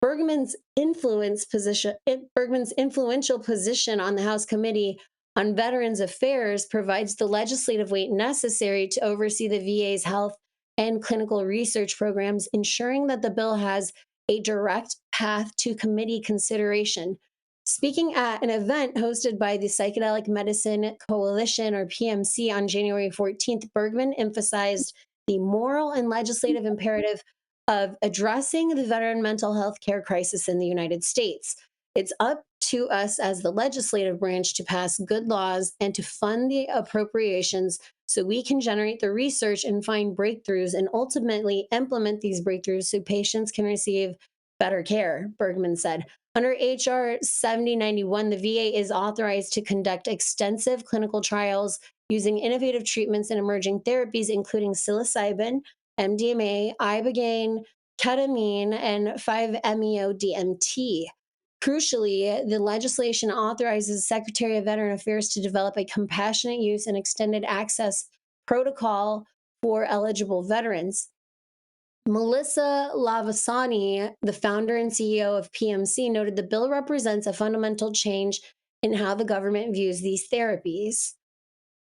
Bergman's influential position on the House Committee on Veterans Affairs provides the legislative weight necessary to oversee the VA's health and clinical research programs, ensuring that the bill has a direct path to committee consideration. Speaking at an event hosted by the Psychedelic Medicine Coalition, or PMC, on January 14th, Bergman emphasized the moral and legislative imperative of addressing the veteran mental health care crisis in the United States. It's up to us as the legislative branch to pass good laws and to fund the appropriations so we can generate the research and find breakthroughs and ultimately implement these breakthroughs so patients can receive better care, Bergman said. Under H.R. 7091, the VA is authorized to conduct extensive clinical trials using innovative treatments and emerging therapies, including psilocybin, MDMA, ibogaine, ketamine, and 5-MeO-DMT. Crucially, the legislation authorizes the Secretary of Veteran Affairs to develop a compassionate use and extended access protocol for eligible veterans. Melissa Lavasani, the founder and CEO of PMC, noted the bill represents a fundamental change in how the government views these therapies.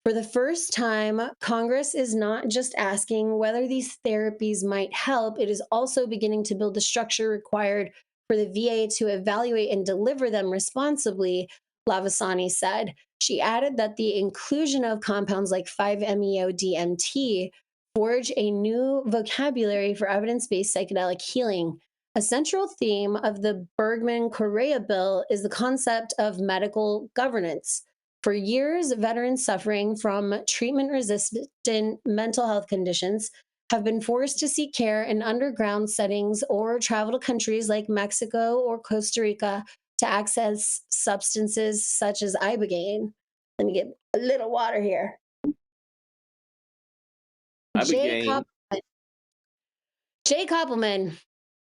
For the first time, Congress is not just asking whether these therapies might help, it is also beginning to build the structure required for the VA to evaluate and deliver them responsibly, Lavasani said. She added that the inclusion of compounds like 5-MeO-DMT forge a new vocabulary for evidence-based psychedelic healing. A central theme of the Bergman-Correa bill is the concept of medical governance. For years, veterans suffering from treatment-resistant mental health conditions have been forced to seek care in underground settings or travel to countries like Mexico or Costa Rica to access substances such as ibogaine. Let me get a little water here. Ibogaine. Jay Koppelman,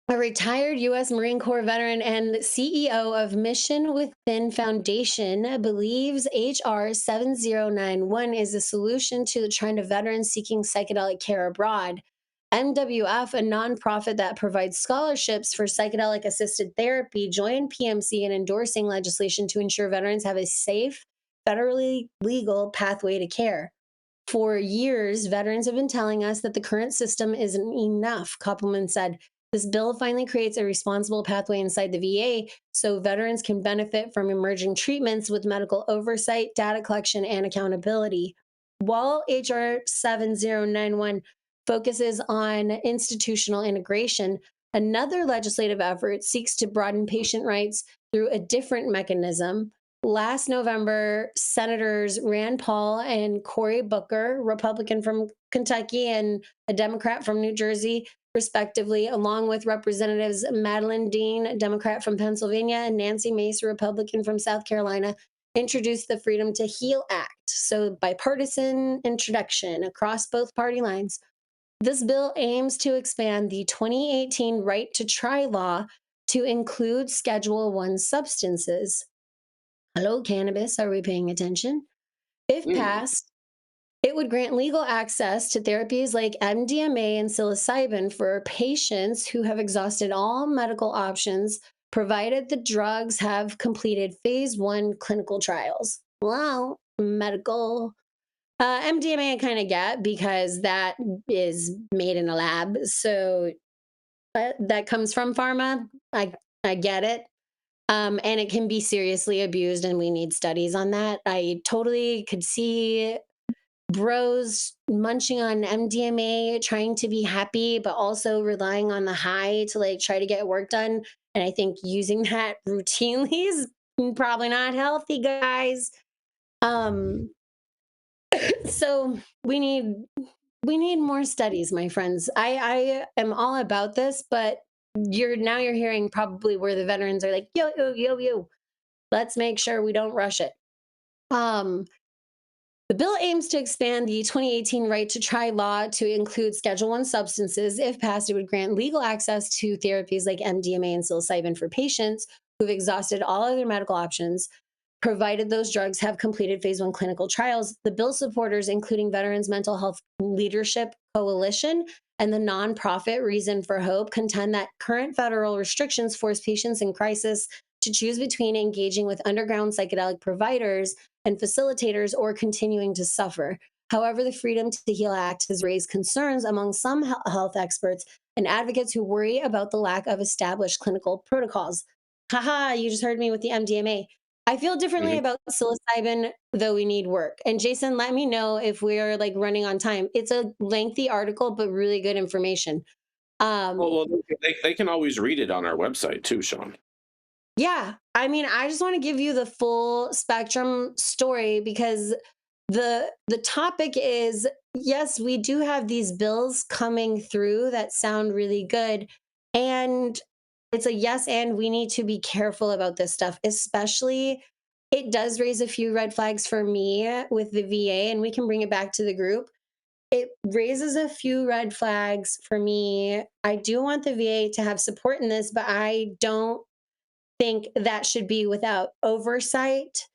a retired U.S. Marine Corps veteran and CEO of Mission Within Foundation, believes H.R. 7091 is a solution to the trend of veterans seeking psychedelic care abroad. MWF, a nonprofit that provides scholarships for psychedelic-assisted therapy, joined PMC in endorsing legislation to ensure veterans have a safe, federally legal pathway to care. For years, veterans have been telling us that the current system isn't enough, Koppelman said. This bill finally creates a responsible pathway inside the VA so veterans can benefit from emerging treatments with medical oversight, data collection, and accountability. While H.R. 7091 focuses on institutional integration, another legislative effort seeks to broaden patient rights through a different mechanism. Last November, Senators Rand Paul and Cory Booker, Republican from Kentucky and a Democrat from New Jersey, respectively, along with Representatives Madeline Dean, Democrat from Pennsylvania, and Nancy Mace, Republican from South Carolina, introduced the Freedom to Heal Act. So, bipartisan introduction across both party lines. This bill aims to expand the 2018 right to try law to include Schedule 1 substances. Hello, cannabis. Are we paying attention? If passed, it would grant legal access to therapies like MDMA and psilocybin for patients who have exhausted all medical options, provided the drugs have completed phase 1 clinical trials. Wow, medical. MDMA I kind of get because that is made in a lab. So that comes from pharma. I get it. And it can be seriously abused, and we need studies on that. I totally could see bros munching on MDMA, trying to be happy, but also relying on the high to like try to get work done. And I think using that routinely is probably not healthy, guys. Um, so we need more studies, my friends. I am all about this, but you're hearing probably where the veterans are like, yo, yo, yo, yo. Let's make sure we don't rush it. Um, The bill aims to expand the 2018 right to try law to include Schedule 1 substances. If passed, it would grant legal access to therapies like MDMA and psilocybin for patients who've exhausted all other medical options, provided those drugs have completed phase 1 clinical trials. The bill supporters, including Veterans Mental Health Leadership Coalition and the nonprofit Reason for Hope, contend that current federal restrictions force patients in crisis to choose between engaging with underground psychedelic providers and facilitators or continuing to suffer. However, the Freedom to Heal Act has raised concerns among some health experts and advocates who worry about the lack of established clinical protocols. Haha, you just heard me with the MDMA. I feel differently about psilocybin, though we need work. And Jason, let me know if we're like running on time. It's a lengthy article, but really good information. Um, Well, they can always read it on our website too, Sean. Yeah, I mean, I just want to give you the full spectrum story because the topic is yes, we do have these bills coming through that sound really good, and it's a yes, and we need to be careful about this stuff, especially it does raise a few red flags for me with the VA, and we can bring it back to the group. It raises a few red flags for me. I do want the VA to have support in this, but I don't think that should be without oversight.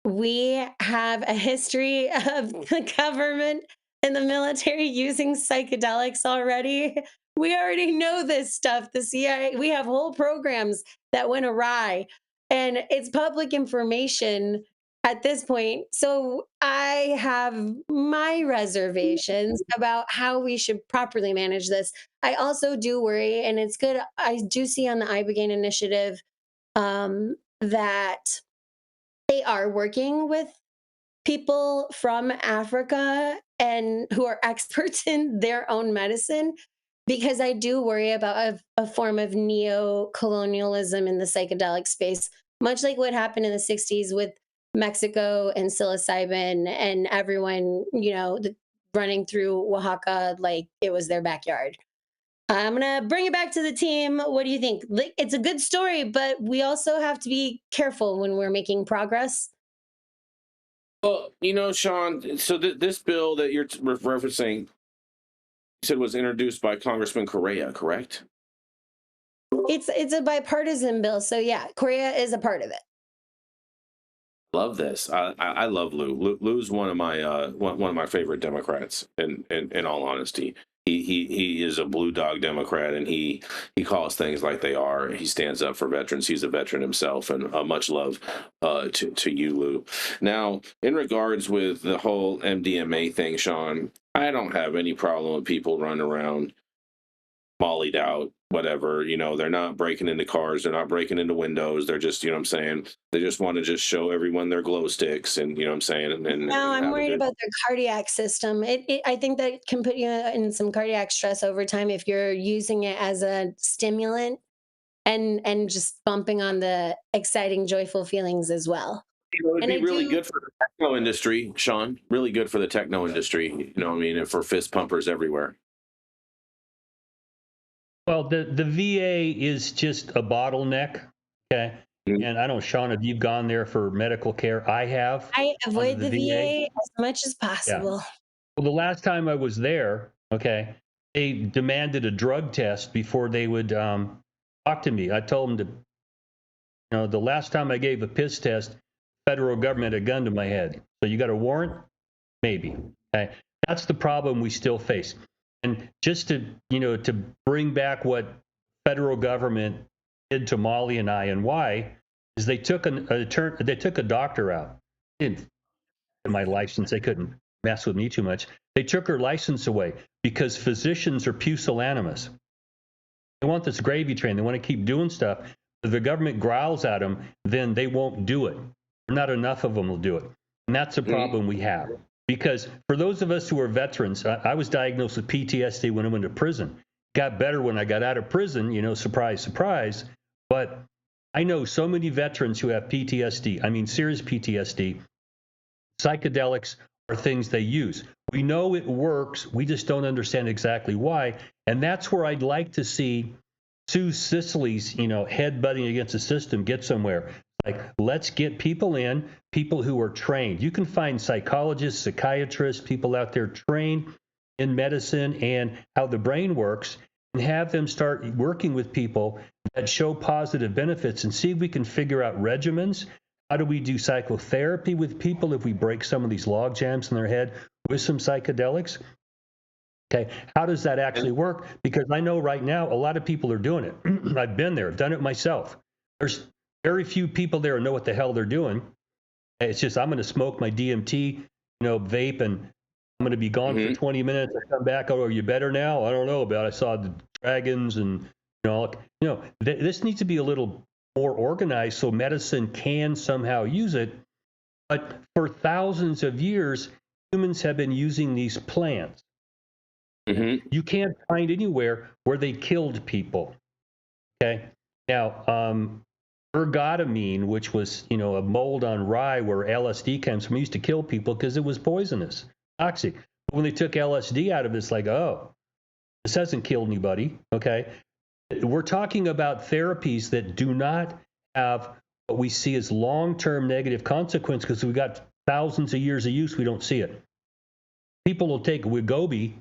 We have a history of the government and the military using psychedelics already. We already know this stuff. The CIA, we have whole programs that went awry, and it's public information at this point. So I have my reservations about how we should properly manage this. I also do worry, and it's good. I do see on the Ibogaine initiative that they are working with people from Africa and who are experts in their own medicine, because I do worry about a form of neo-colonialism in the psychedelic space, much like what happened in the 60s with Mexico and psilocybin and everyone, running through Oaxaca like it was their backyard. I'm going to bring it back to the team. What do you think? It's a good story, but we also have to be careful when we're making progress. Well, Sean, so this bill that you're referencing, you said was introduced by Congressman Correa, correct? It's a bipartisan bill, so yeah, Korea is a part of it. Love this. I love Lou. Lou's one of my favorite Democrats. In all honesty, he is a blue dog Democrat, and he calls things like they are. He stands up for veterans. He's a veteran himself, and much love to you, Lou. Now, in regards with the whole MDMA thing, Sean, I don't have any problem with people running around mollied out, whatever. They're not breaking into cars, they're not breaking into windows, they're just, what I'm saying, they just want to just show everyone their glow sticks, and what I'm saying, and No, I'm have a worried good. about their cardiac system. I think that can put you in some cardiac stress over time if you're using it as a stimulant and just bumping on the exciting, joyful feelings as well. It'd And be I really do good for the techno industry, Sean. Really good for the techno industry. What I mean, and for fist pumpers everywhere. Well, the VA is just a bottleneck. Okay. Mhm. And I don't know, Shaun, if you've gone there for medical care, I have I gone to avoid the the VA. VA as much as Yeah. possible. Well, the last time I was there, okay, they demanded a drug test before they would talk to me. I told them to, the last time I gave a piss test, federal government had a gun to my head. So you got a warrant? Maybe. Okay. That's the problem we still face. And just to, to bring back what federal government did to Molly and I, and why is they took they took a doctor out. Didn't my license. They couldn't mess with me too much. They took her license away because physicians are pusillanimous. They want this gravy train. They want to keep doing stuff. If the government growls at them, then they won't do it. Not enough of them will do it. And that's the problem we have. Because for those of us who are veterans, I was diagnosed with PTSD when I went to prison. Got better when I got out of prison, surprise, surprise. But I know so many veterans who have PTSD, I mean serious PTSD. Psychedelics are things they use. We know it works. We just don't understand exactly why. And that's where I'd like to see Sue Sisley's, headbutting against the system get somewhere. Like, let's get people in, people who are trained. You can find psychologists, psychiatrists, people out there trained in medicine and how the brain works, and have them start working with people that show positive benefits and see if we can figure out regimens. How do we do psychotherapy with people if we break some of these log jams in their head with some psychedelics? Okay, how does that actually work? Because I know right now a lot of people are doing it. I've been there, I've done it myself. There's very few people there who know what the hell they're doing. It's just I'm going to smoke my DMT, vape, and I'm going to be gone for 20 minutes. I come back. Oh, are you better now? I don't know about. I saw the dragons, and this needs to be a little more organized so medicine can somehow use it. But for thousands of years, humans have been using these plants. You can't find anywhere where they killed people. Okay. Now, ergotamine, which was, a mold on rye where LSD comes from, used to kill people because it was poisonous, toxic. But when they took LSD out of it, it's like, oh, this hasn't killed anybody. Okay. We're talking about therapies that do not have what we see as long-term negative consequence because we've got thousands of years of use. We don't see it. People will take Wegovy,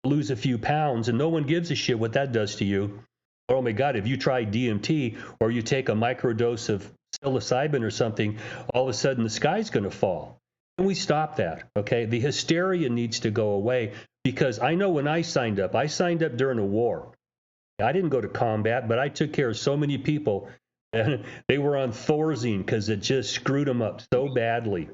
lose a few pounds, and no one gives a shit what that does to you. Oh my God, if you try DMT or you take a microdose of psilocybin or something, all of a sudden the sky's going to fall. And we stop that, okay? The hysteria needs to go away because I know when I signed up during a war. I didn't go to combat, but I took care of so many people, and they were on Thorazine because it just screwed them up so badly.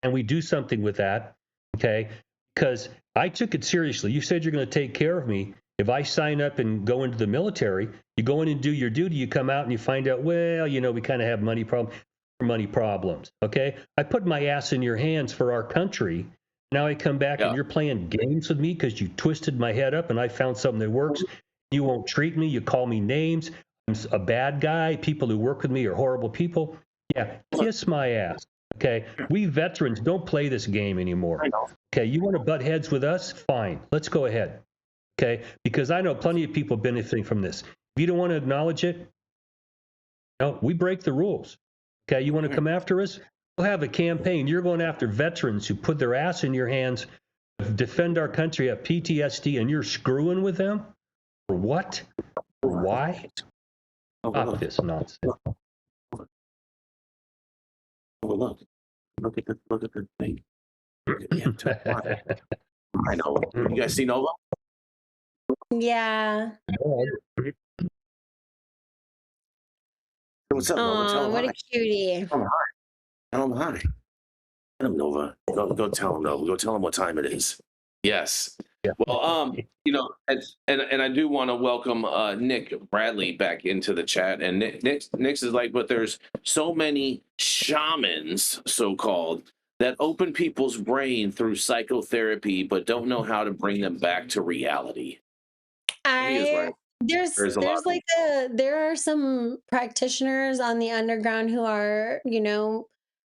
And we do something with that, okay? Because I took it seriously. You said you're going to take care of me. If I sign up and go into the military, you go in and do your duty, you come out and you find out, well, we kind of have money problems, okay? I put my ass in your hands for our country. Now I come back and you're playing games with me because you twisted my head up and I found something that works. You won't treat me. You call me names. I'm a bad guy. People who work with me are horrible people. Yeah, kiss my ass. Okay, we veterans don't play this game anymore. Okay, you want to butt heads with us? Fine, let's go ahead. Okay, because I know plenty of people benefiting from this. If you don't want to acknowledge it, no, we break the rules. Okay, you want to come after us? We'll have a campaign. You're going after veterans who put their ass in your hands, defend our country, have PTSD, and you're screwing with them? For what? For why? Stop this nonsense. Oh, look at the thing. I know. You guys see Nova? Yeah. What's up, Nova? Tell Oh, him what hi. a cutie. Tell him hi. Tell him hi. Tell him, Nova. Go tell him, Nova. Go tell him what time it is. Yes. Yeah. Well, and I do want to welcome Nick Bradley back into the chat. And Nick's is like, but there's so many shamans, so-called, that open people's brain through psychotherapy, but don't know how to bring them back to reality. He is right. There's like there are some practitioners on the underground who are,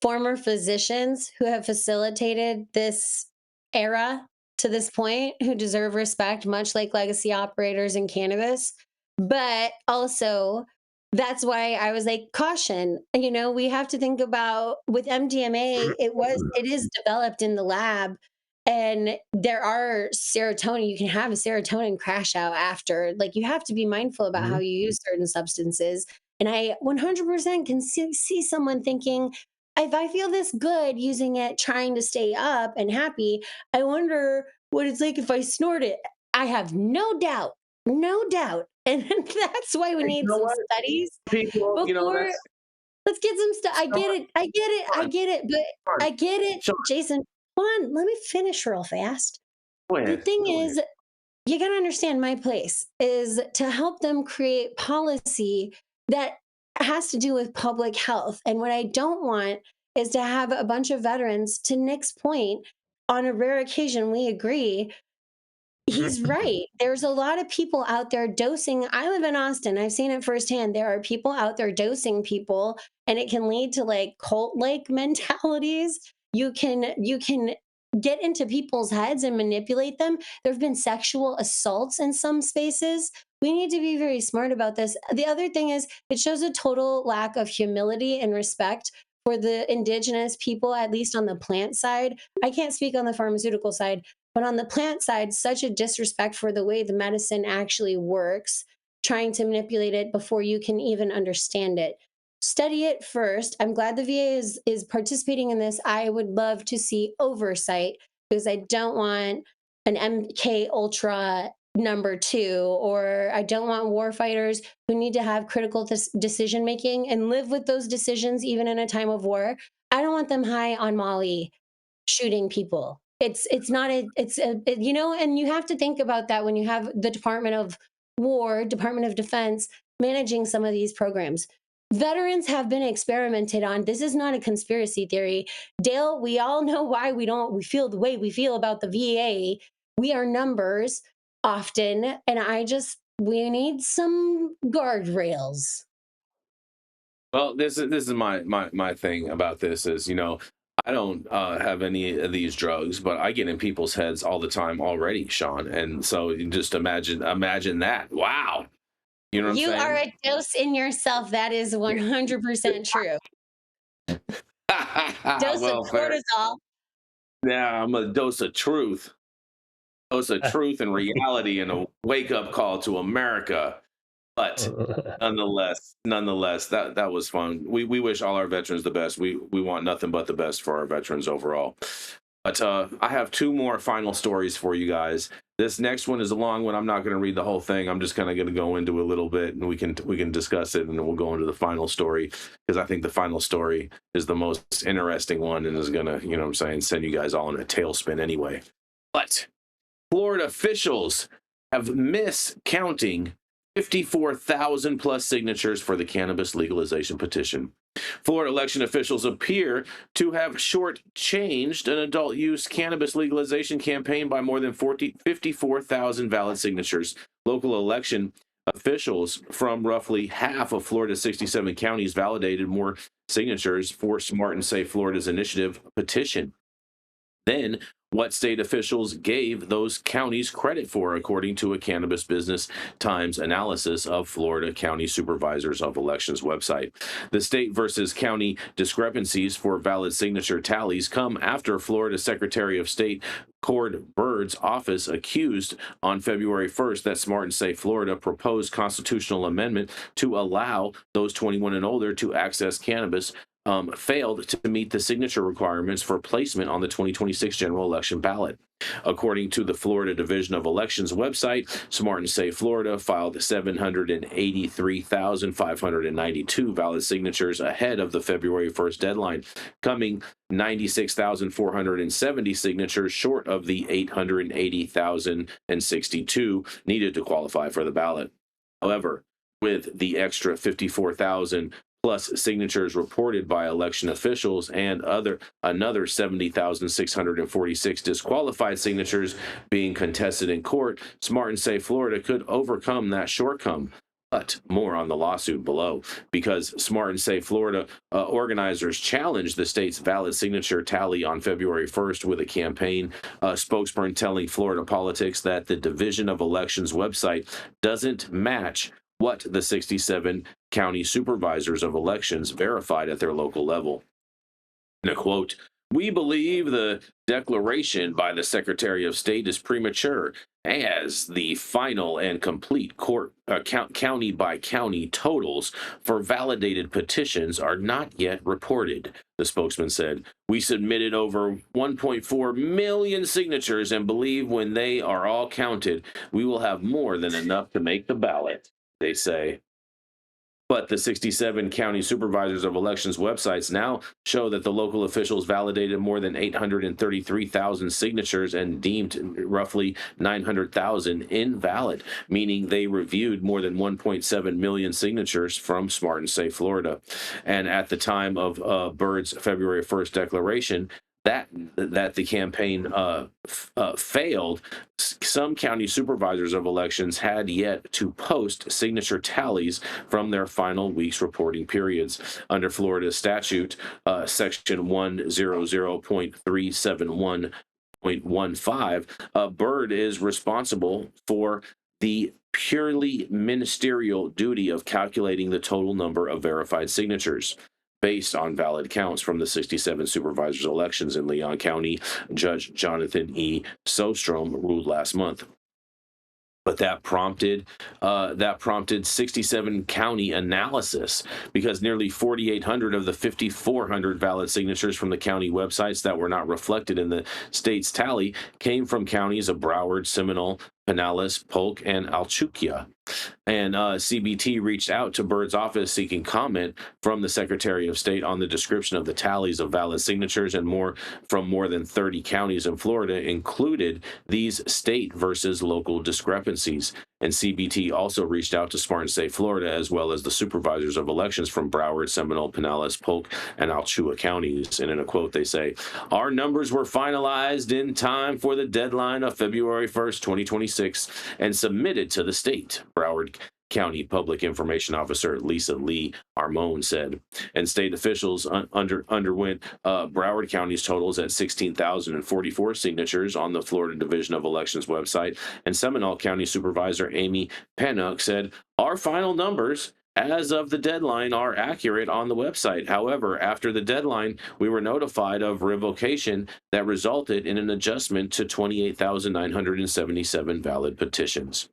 former physicians who have facilitated this era to this point who deserve respect, much like legacy operators in cannabis. But also, that's why I was like, caution. You know, we have to think about with MDMA, it is developed in the lab. And there are serotonin, you can have a serotonin crash out after. Like, you have to be mindful about how Mhm. you use certain substances. And I 100% can see someone thinking, if I feel this good using it, trying to stay up and happy, I wonder what it's like if I snort it. I have no doubt, no doubt. And that's why we You need know some what? studies People, you know, before. that's Let's get some stuff. I get Sean, it. I get it. I Sean, get it. But Sean, I get it, Sean, Jason. Hold on. Let me finish real fast. go The ahead. thing Go ahead. is, you got to understand my place is to help them create policy that has to do with public health. And what I don't want is to have a bunch of veterans, to Nick's point, on a rare occasion, we agree. He's right. There's a lot of people out there dosing. I live in Austin. I've seen it firsthand. There are people out there dosing people, and it can lead to like cult-like mentalities. You can get into people's heads and manipulate them. There have been sexual assaults in some spaces. We need to be very smart about this. The other thing is it shows a total lack of humility and respect for the indigenous people, at least on the plant side. I can't speak on the pharmaceutical side, but on the plant side, such a disrespect for the way the medicine actually works, trying to manipulate it before you can even understand it. Study it first. I'm glad the VA is participating in this. I would love to see oversight because I don't want an MK Ultra number 2, or I don't want war fighters who need to have critical decision making and live with those decisions even in a time of war. I don't want them high on Molly shooting people. It's not a it's a you know, and you have to think about that when you have the Department of War, Department of Defense managing some of these programs. Veterans have been experimented on. This is not a conspiracy theory. Dale, we all know why we feel the way we feel about the VA. We are numbers often, and we need some guardrails. Well, this is my thing about this is, you know, I don't have any of these drugs, but I get in people's heads all the time already, Sean. And so you just imagine that. Wow. You know what I'm You are saying? a dose in yourself. That is 100% true. Dose of Well, fair. cortisol. Yeah, I'm a dose of truth. Dose of truth and reality and a wake up call to America. But nonetheless, that was fun. We wish all our veterans the best. We want nothing but the best for our veterans overall. But I have two more final stories for you guys. This next one is a long one. I'm not going to read the whole thing. I'm just kind of going to go into a little bit, and we can discuss it, and then we'll go into the final story because I think the final story is the most interesting one and is going to, you know what I'm saying, send you guys all in a tailspin anyway. But Florida officials have miscounting 54,000 plus signatures for the cannabis legalization petition. Florida election officials appear to have shortchanged an adult use cannabis legalization campaign by more than 54,000 valid signatures. Local election officials from roughly half of Florida's 67 counties validated more signatures for Smart and Safe Florida's initiative Petition than what state officials gave those counties credit for, according to a Cannabis Business Times analysis of Florida County Supervisors of Elections website. The state versus county discrepancies for valid signature tallies come after Florida Secretary of State Cord Bird's office accused on February 1st that Smart and Safe Florida proposed constitutional amendment to allow those 21 and older to access cannabis failed to meet the signature requirements for placement on the 2026 general election ballot. According to the Florida Division of Elections website, Smart and Safe Florida filed 783,592 valid signatures ahead of the February 1st deadline, coming 96,470 signatures short of the 880,062 needed to qualify for the ballot. However, with the extra 54,000 plus signatures reported by election officials and another 70,646 disqualified signatures being contested in court, Smart and Safe Florida could overcome that shortcoming But more on the lawsuit below, because Smart and Safe Florida organizers challenged the state's valid signature tally on February 1st with a campaign spokesperson telling Florida Politics that the Division of Elections website doesn't match what the 67 county supervisors of elections verified at their local level. In a quote, "We believe the declaration by the Secretary of State is premature, as the final and complete county by county totals for validated petitions are not yet reported," the spokesman said. "We submitted over 1.4 million signatures and believe when they are all counted, we will have more than enough to make the ballot," they say. But the 67 county supervisors of elections websites now show that the local officials validated more than 833,000 signatures and deemed roughly 900,000 invalid, meaning they reviewed more than 1.7 million signatures from Smart and Safe Florida. And at the time of Byrd's February 1st declaration, that the campaign failed, some county supervisors of elections had yet to post signature tallies from their final week's reporting periods. Under Florida statute, section 100.371.15, Byrd is responsible for the purely ministerial duty of calculating the total number of verified signatures based on valid counts from the 67 supervisors' elections in Leon County. Judge Jonathan E. Sostrom ruled last month. But that prompted 67 county analysis, because nearly 4,800 of the 5,400 valid signatures from the county websites that were not reflected in the state's tally came from counties of Broward, Seminole, Pinellas, Polk, and Alachua. And CBT reached out to Byrd's office seeking comment from the Secretary of State on the description of the tallies of valid signatures, and more from more than 30 counties in Florida included these state versus local discrepancies. And CBT also reached out to Smart and Safe Florida, as well as the supervisors of elections from Broward, Seminole, Pinellas, Polk, and Alachua counties. And in a quote, they say, "Our numbers were finalized in time for the deadline of February 1st, 2026, and submitted to the state," Broward County Public Information Officer Lisa Lee Armone said. And state officials underwent Broward County's totals at 16,044 signatures on the Florida Division of Elections website. And Seminole County Supervisor Amy Pennock said, "Our final numbers as of the deadline are accurate on the website. However, after the deadline, we were notified of revocation that resulted in an adjustment to 28,977 valid petitions."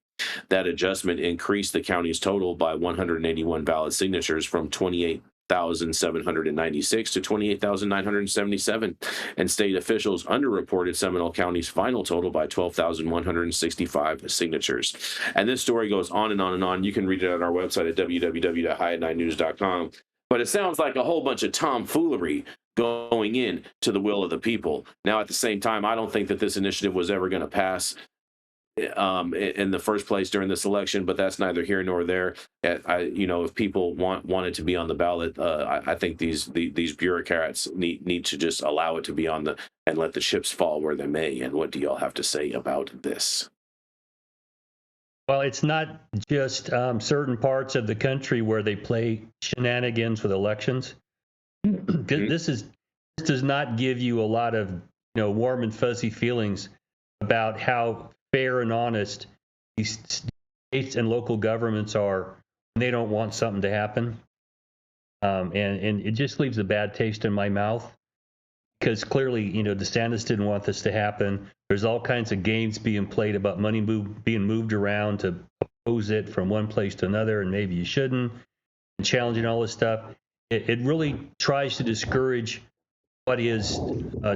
That adjustment increased the county's total by 181 valid signatures from 28,796 to 28,977, and state officials underreported Seminole County's final total by 12,165 signatures. And this story goes on and on and on. You can read it at our website at www.high9news.com. But it sounds like a whole bunch of tomfoolery going in to the will of the people. Now, at the same time, I don't think that this initiative was ever going to pass in the first place during this election, but that's neither here nor there. If people want it to be on the ballot, I think these bureaucrats need to just allow it to be on and let the chips fall where they may. And what do y'all have to say about this? Well, it's not just certain parts of the country where they play shenanigans with elections. This does not give you a lot of warm and fuzzy feelings about how fair and honest these states and local governments are when they don't want something to happen. And it just leaves a bad taste in my mouth, because clearly, DeSantis didn't want this to happen. There's all kinds of games being played about money being moved around to oppose it from one place to another, and maybe you shouldn't, and challenging all this stuff. It really tries to discourage what is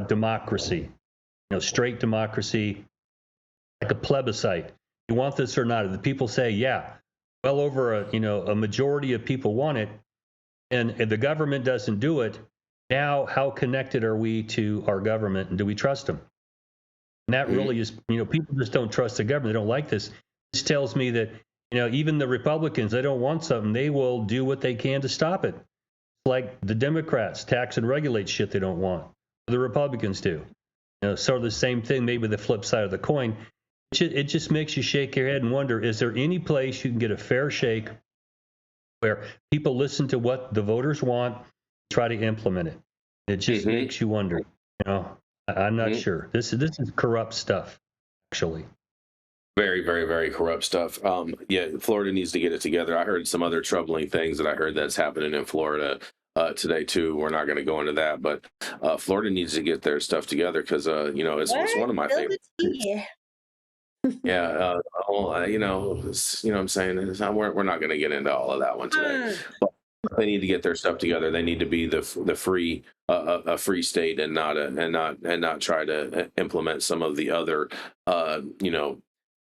democracy, straight democracy, like a plebiscite. You want this or not? If the people say, yeah, well over a majority of people want it, and if the government doesn't do it, now how connected are we to our government, and do we trust them? And that really is, people just don't trust the government. They don't like this. This tells me that, even the Republicans, they don't want something, they will do what they can to stop it. Like the Democrats tax and regulate shit they don't want. The Republicans do. Sort of the same thing, maybe the flip side of the coin. It just makes you shake your head and wonder, is there any place you can get a fair shake where people listen to what the voters want, try to implement it. It just makes you wonder. I'm not sure. This is corrupt stuff, actually. Very, very, very corrupt stuff. Yeah, Florida needs to get it together. I heard some other troubling things that I heard that's happening in Florida today too. We're not going to go into that, but Florida needs to get their stuff together because it's one of my favorites. Yeah, what I'm saying is we're not going to get into all of that one today. But they need to get their stuff together. They need to be the free a free state and not try to implement some of the other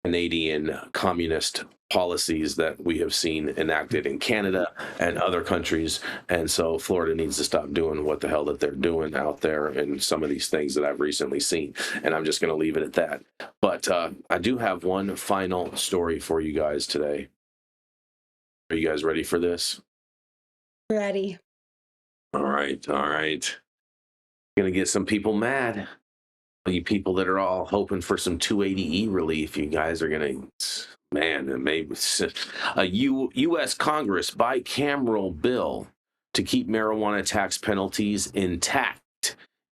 Canadian communist policies that we have seen enacted in Canada and other countries. And so Florida needs to stop doing what the hell that they're doing out there and some of these things that I've recently seen. And I'm just going to leave it at that. But I do have one final story for you guys today. Are you guys ready for this? Ready. All right. Gonna get some people mad. You people that are all hoping for some 280E relief, you guys are gonna, man, maybe a U.S. Congress bicameral bill to keep marijuana tax penalties intact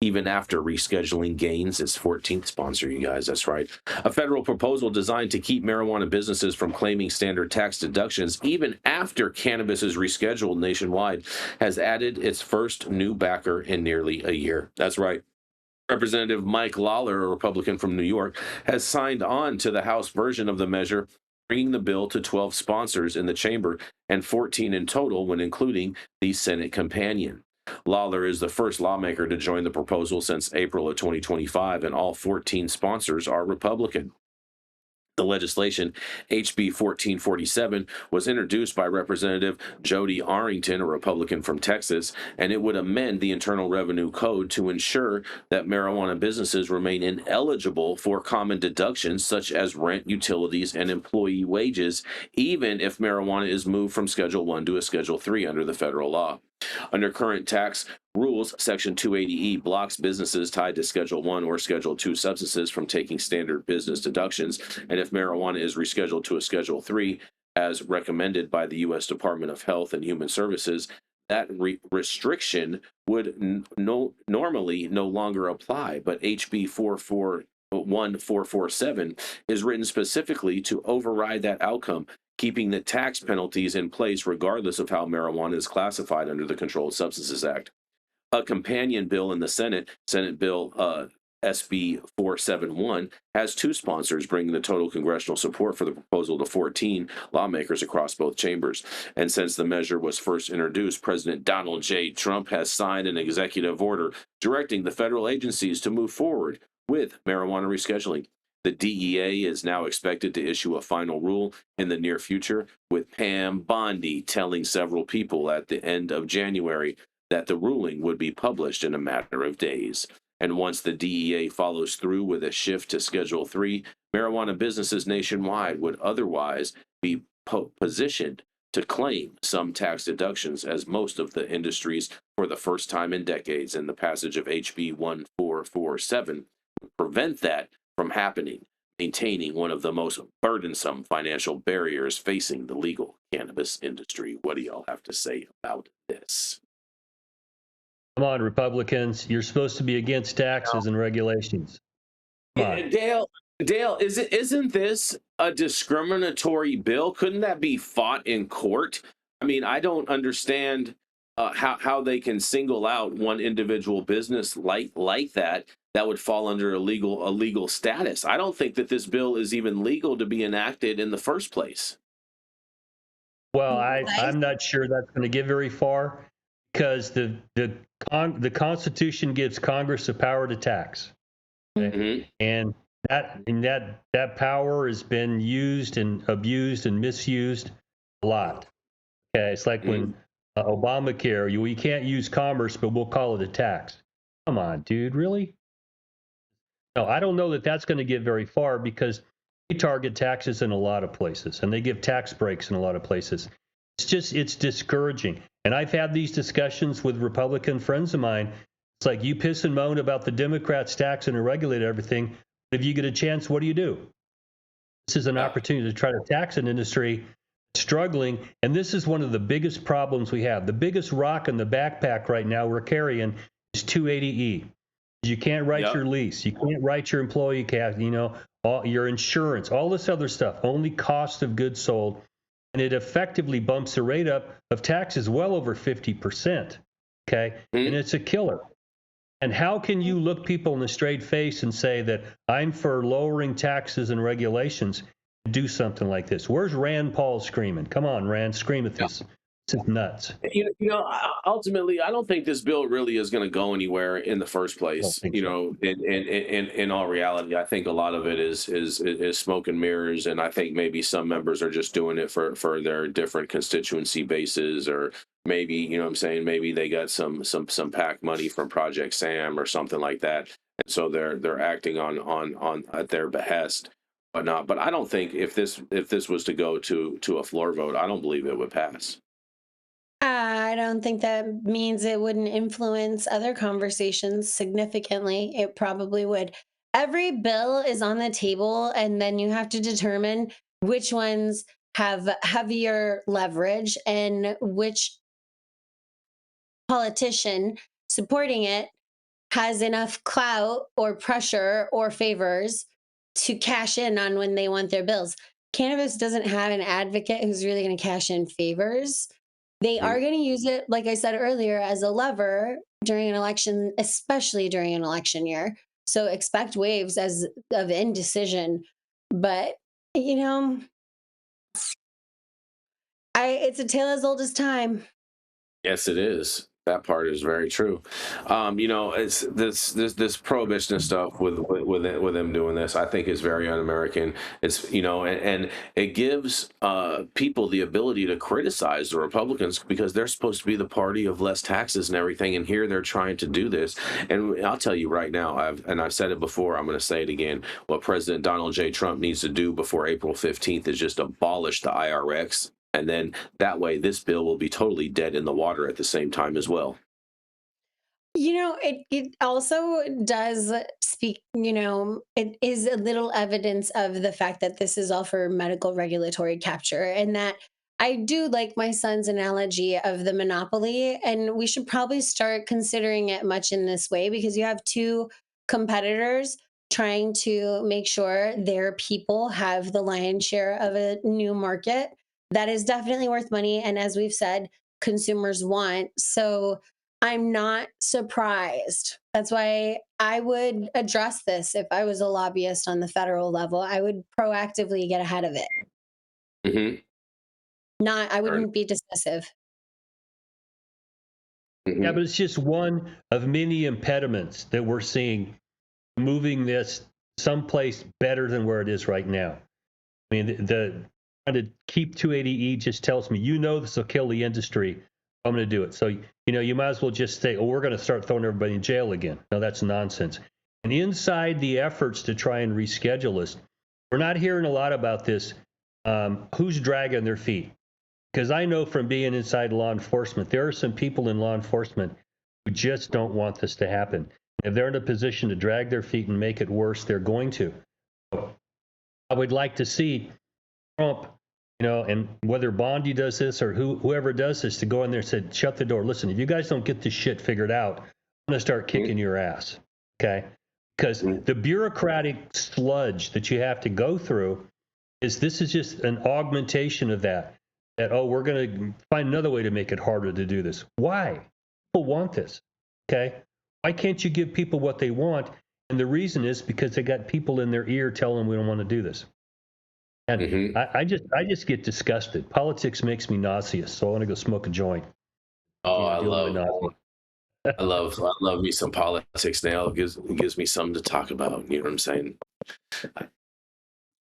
even after rescheduling gains its 14th sponsor, you guys. That's right. A federal proposal designed to keep marijuana businesses from claiming standard tax deductions even after cannabis is rescheduled nationwide has added its first new backer in nearly a year. That's right. Representative Mike Lawler, a Republican from New York, has signed on to the House version of the measure, bringing the bill to 12 sponsors in the chamber and 14 in total when including the Senate companion. Lawler is the first lawmaker to join the proposal since April of 2025, and all 14 sponsors are Republican. The legislation, HB 1447, was introduced by Representative Jody Arrington, a Republican from Texas, and it would amend the Internal Revenue Code to ensure that marijuana businesses remain ineligible for common deductions such as rent, utilities, and employee wages, even if marijuana is moved from Schedule 1 to a Schedule 3 under the federal law. Under current tax rules, Section 280E blocks businesses tied to Schedule 1 or Schedule 2 substances from taking standard business deductions, and if marijuana is rescheduled to a Schedule 3, as recommended by the U.S. Department of Health and Human Services, that restriction would normally no longer apply, but HB 1447 is written specifically to override that outcome, keeping the tax penalties in place regardless of how marijuana is classified under the Controlled Substances Act. A companion bill in the Senate, Senate Bill SB 471, has two sponsors, bringing the total congressional support for the proposal to 14 lawmakers across both chambers. And since the measure was first introduced, President Donald J. Trump has signed an executive order directing the federal agencies to move forward with marijuana rescheduling. The DEA is now expected to issue a final rule in the near future, with Pam Bondi telling several people at the end of January that the ruling would be published in a matter of days. And once the DEA follows through with a shift to Schedule 3, marijuana businesses nationwide would otherwise be positioned to claim some tax deductions, as most of the industries, for the first time in decades, and the passage of HB 1447 would prevent that from happening, maintaining one of the most burdensome financial barriers facing the legal cannabis industry. What do y'all have to say about this? Come on, Republicans. You're supposed to be against taxes and regulations. Come on. Dale, isn't this a discriminatory bill? Couldn't that be fought in court? I mean, I don't understand how they can single out one individual business like that would fall under a legal status. I don't think that this bill is even legal to be enacted in the first place. Well, I'm not sure that's going to get very far, because the Constitution gives Congress the power to tax, okay? And that power has been used and abused and misused a lot. Okay, it's like when Obamacare, you can't use commerce, but we'll call it a tax. Come on, dude, really? No, I don't know that that's going to get very far, because they target taxes in a lot of places, and they give tax breaks in a lot of places. It's discouraging. And I've had these discussions with Republican friends of mine. It's like, you piss and moan about the Democrats taxing and regulate everything. If you get a chance, what do? This is an opportunity to try to tax an industry struggling, and this is one of the biggest problems we have. The biggest rock in the backpack right now we're carrying is 280E. You can't write Yep. your lease. You can't write your employee cap, all your insurance, all this other stuff, only cost of goods sold. And it effectively bumps the rate up of taxes well over 50%. Okay. And it's a killer. And how can you look people in the straight face and say that I'm for lowering taxes and regulations and do something like this? Where's Rand Paul screaming? Come on, Rand, scream at this. This is nuts. Ultimately, I don't think this bill really is going to go anywhere in the first place. In all reality, I think a lot of it is smoke and mirrors, and I think maybe some members are just doing it for their different constituency bases, or maybe maybe they got some PAC money from Project Sam or something like that, and so they're acting on at their behest. But I don't think if this was to go to a floor vote, I don't believe it would pass. I don't think that means it wouldn't influence other conversations significantly. It probably would. Every bill is on the table, and then you have to determine which ones have heavier leverage and which politician supporting it has enough clout or pressure or favors to cash in on when they want their bills. Cannabis doesn't have an advocate who's really going to cash in favors. They are going to use it, like I said earlier, as a lever during an election, especially during an election year. So expect waves of indecision. But, it's a tale as old as time. Yes, it is. That part is very true. It's this prohibition stuff with them doing this, I think is very un-American. It's and it gives people the ability to criticize the Republicans because they're supposed to be the party of less taxes and everything, and here they're trying to do this. And I'll tell you right now, I've said it before, I'm going to say it again. What President Donald J. Trump needs to do before April 15th is just abolish the IRX. And then that way, this bill will be totally dead in the water at the same time as well. It also does speak, it is a little evidence of the fact that this is all for medical regulatory capture, and that I do like my son's analogy of the monopoly. And we should probably start considering it much in this way, because you have two competitors trying to make sure their people have the lion's share of a new market that is definitely worth money. And as we've said, consumers want. So I'm not surprised. That's why I would address this if I was a lobbyist on the federal level. I would proactively get ahead of it. I wouldn't be dismissive. Yeah, but it's just one of many impediments that we're seeing moving this someplace better than where it is right now. I mean, the trying to keep 280E just tells me, this will kill the industry. I'm going to do it. So, you might as well just say, we're going to start throwing everybody in jail again. No, that's nonsense. And inside the efforts to try and reschedule this, we're not hearing a lot about this. Who's dragging their feet? Because I know from being inside law enforcement, there are some people in law enforcement who just don't want this to happen. If they're in a position to drag their feet and make it worse, they're going to. I would like to see Trump, and whether Bondi does this or whoever does this, to go in there and say, shut the door. Listen, if you guys don't get this shit figured out, I'm going to start kicking your ass. Okay? Because the bureaucratic sludge that you have to go through this is just an augmentation of that, we're going to find another way to make it harder to do this. Why? People want this. Okay? Why can't you give people what they want? And the reason is because they got people in their ear telling them we don't want to do this. And I just get disgusted. Politics makes me nauseous, so I want to go smoke a joint. Oh, I love me some politics now. It gives me something to talk about. You know what I'm saying?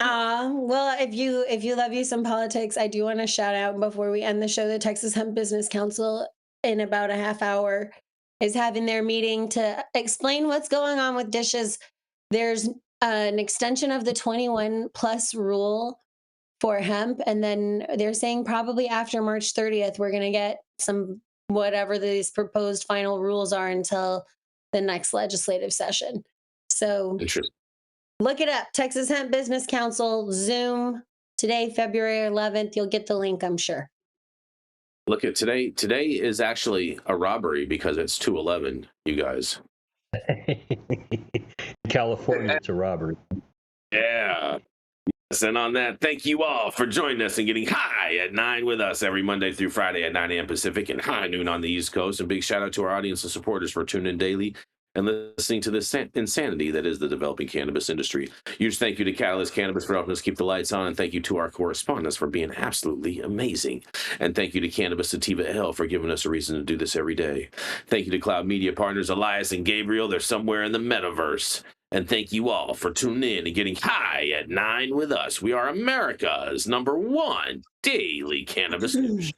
Well, if you love you some politics, I do want to shout out before we end the show, the Texas Hemp Business Council in about a half hour is having their meeting to explain what's going on with dishes. There's an extension of the 21 plus rule for hemp. And then they're saying probably after March 30th, we're going to get some, whatever these proposed final rules are, until the next legislative session. So look it up. Texas Hemp Business Council, Zoom today, February 11th. You'll get the link, I'm sure. Look at today. Today is actually a robbery because it's 2/11, you guys. In California, it's a robbery. Yeah. Yes, and on that, thank you all for joining us and getting high at 9 with us every Monday through Friday at 9 a.m. Pacific and high noon on the East Coast. And big shout out to our audience and supporters for tuning in daily and listening to this insanity that is the developing cannabis industry. Huge thank you to Catalyst Cannabis for helping us keep the lights on, and thank you to our correspondents for being absolutely amazing. And thank you to Cannabis Sativa L for giving us a reason to do this every day. Thank you to Cloud Media Partners Elias and Gabriel. They're somewhere in the metaverse. And thank you all for tuning in and getting high at 9 with us. We are America's #1 daily cannabis news.